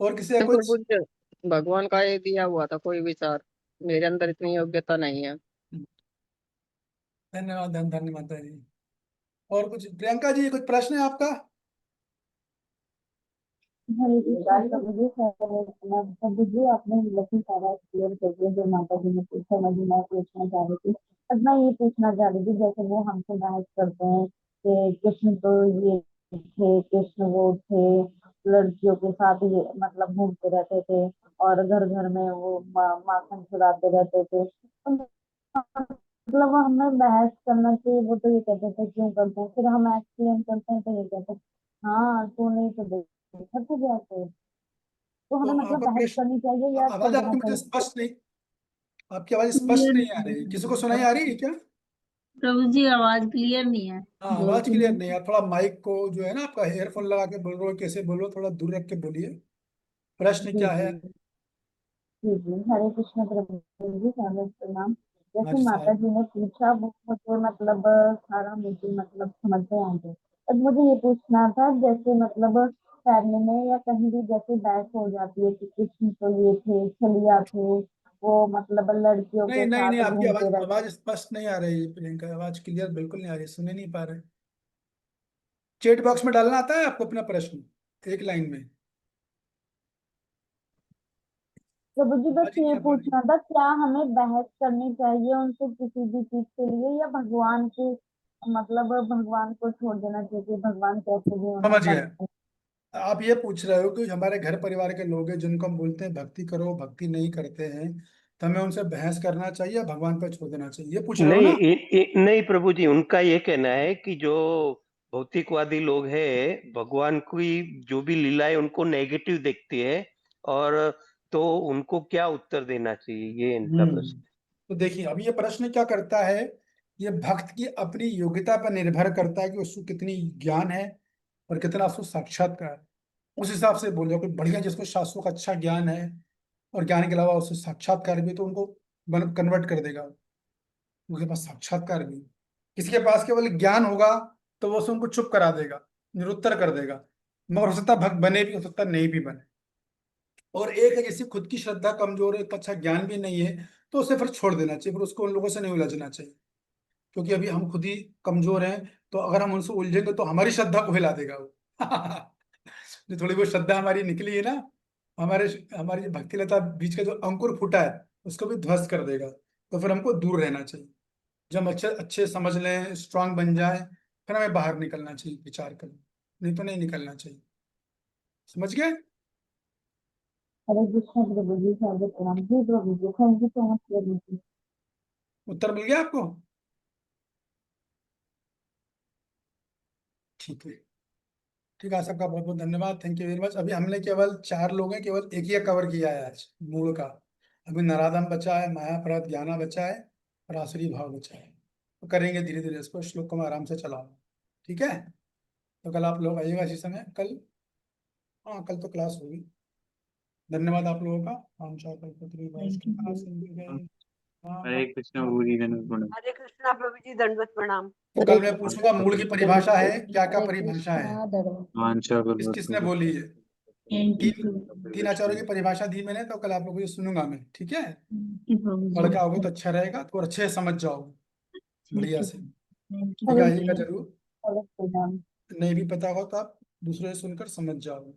और किसी का कुछ? प्रभु जी, भगवान का ये दिया हुआ था कोई विचार, मेरे अंदर इतनी योग्यता नहीं है। धन्यवाद, धन्यवाद माता जी। और कुछ प्रियंका जी, कुछ प्रश्न है आपका? हरे कृष्णा प्रभु जी, प्रभु जी आपने बहुत ही सारा क्लियर कर दिया जो माता जी ने पूछा, मैं भी मैं पूछना चाह रही थी। अब मैं ये पूछना चाह रही थी, जैसे वो हमसे बहस करते हैं कि कृष्ण तो ये थे, कृष्ण वो थे, लड़कियों के साथ ये मतलब घूमते रहते थे और घर घर में वो माखन चुराते रहते थे, तो मतलब वो हमें बहस करना चाहिए, वो तो ये कहते थे क्यों करते हैं, फिर हम एक्सप्लेन करते हैं तो ये कहते हैं हाँ तू नहीं तो देखा तुझे ऐसे, तो तो हमें मतलब आपका बहस प्रश्न, करनी चाहिए या आवाज छोड़ देना आपकी मुझे चाहिए। स्पष्ट नहीं, आपकी आवाज स्पष्ट क्लियर नहीं आ नहीं रही, किसी को है सुनाई आ रही है क्या? प्रभु जी, आवाज क्लियर नहीं है। हाँ, आवाज बोलते क्लियर हैं। नहीं है। आप थोड़ा माइक को जो है ना, आपका ईयरफोन लगा के बोल रहे हो, कैसे बोल रहे हो, थोड़ा दूर रख के बोलिए। प्रश्न जी क्या जी है? जी जी, हरे कृष्ण प्रभु जी, सादर प्रणाम। हाँ जैसे जी माता साहब। जी ने पूछा वो मुझे मतलब सारा मुझे मतलब समझ में आ गया। अब मुझे ये पूछना था, जैसे मतलब फैमिली में या कहीं भी जैसे बहस हो जाती है कि कृष्ण तो ये थे, छलिया थे, वो मतलब लड़कियों नहीं के नहीं नहीं, साथ आपकी आवाज घूमते रहते। आवाज स्पष्ट नहीं आ रही प्रियंका, आवाज क्लियर बिल्कुल नहीं आ रही, सुने नहीं पा रहे। चैट बॉक्स में डालना आता है आपको अपना प्रश्न एक लाइन में? प्रभु जी बस आवाज ही नहीं ये आ पा रही। पूछना था, क्या हमें बहस करनी चाहिए उनसे किसी भी चीज के लिए, या भगवान के मतलब भगवान को छोड़ देना चाहिए कि भगवान कैसे भी उन्हें समझ गया। कर। आप ये पूछ रहे हो कि हमारे घर परिवार के लोग हैं जिनको हम बोलते हैं भक्ति करो, भक्ति नहीं करते हैं, तो हमें उनसे बहस करना चाहिए या भगवान पर छोड़ देना चाहिए, ये पूछ रहे हो नहीं ना? नहीं प्रभु जी, उनका ये कहना है कि जो भौतिकवादी लोग हैं भगवान की जो भी लीलाएं उनको नेगेटिव देखती है, और तो उनको क्या उत्तर देना चाहिए, ये इनका प्रश्न। तो देखिए, अब ये प्रश्न क्या करता है, ये भक्त की अपनी योग्यता पर निर्भर करता है कि उसको कितनी ज्ञान है और कितना उसको साक्षात्कार है। उस हिसाब से बोलो, कोई बढ़िया जिसको शास्त्रों का अच्छा ज्ञान है और ज्ञान के अलावा उससे साक्षात्कार भी, तो उनको कन्वर्ट कर देगा, उनके पास साक्षात्कार भी। किसी के पास केवल ज्ञान होगा तो वो उनको चुप करा देगा, निरुत्तर कर देगा, मगर हो सकता है भक्त बने भी, हो सकता है नहीं भी बने। और एक है किसी खुद की श्रद्धा कमजोर है, इतना अच्छा ज्ञान भी नहीं है, तो उसे फिर छोड़ देना चाहिए, फिर उसको उन लोगों से नहीं उलझना चाहिए, क्योंकि अभी हम खुद ही कमजोर हैं, तो अगर हम उनसे उलझेंगे तो हमारी श्रद्धा को हिला देगा वो। जो थोड़ी बहुत श्रद्धा हमारी निकली है ना, हमारे हमारी भक्ति लता बीच का जो अंकुर फूटा है उसको भी ध्वस्त कर देगा, तो फिर हमको दूर रहना चाहिए। जब हम अच्छे अच्छे समझ लें, स्ट्रांग बन जाए, फिर हमें बाहर निकलना चाहिए विचार करने, नहीं तो नहीं निकलना चाहिए। समझ गए? हरे कृष्ण प्रभु जी, सादर प्रणाम जी प्रभु जी, थैंक यू सो मच प्रभु जी। उत्तर मिल गया आपको? ठीक है। ठीक है, सबका बहुत बहुत धन्यवाद, थैंक यू वेरी मच। अभी हमने केवल 4 लोग हैं, केवल एक ही कवर किया है आज, मूल का। अभी नराधम बचा है, मायाप्रद ज्ञाना बचा है, और आसुरी भाव बचा है। तो करेंगे धीरे धीरे इसको, श्लोक को मैं आराम से चलाओ। ठीक है, तो कल आप लोग आइएगा इसी समय कल। हाँ, कल तो क्लास होगी। धन्यवाद आप लोगों का। हम कल्पत्री थैंक यू। हरे कृष्ण प्रभु जी, धन्यवाद प्रणाम। हरे कृष्णा प्रभु जी, दंडवत प्रणाम। तो कल मैं पूछूंगा मूल की परिभाषा है क्या, क्या हरे परिभाषा है, कृष्णा दर्द। वांछा किस किसने कल्पतरु बोली है। थैंक यू तीन तीन आचार्यों की परिभाषा दी मैंने, तो कल आप लोगों को ये सुनूंगा मैं, ठीक है? प्रभु पढ़ जी। के आओगे तो अच्छा रहेगा, तो और अच्छे से समझ जाओगे ठीक बढ़िया है। से। थैंक ठीक है, हरे यू। आइएगा जरूर। सादर प्रणाम। नहीं भी पता हो तो आप दूसरे से सुनकर समझ जाओगे।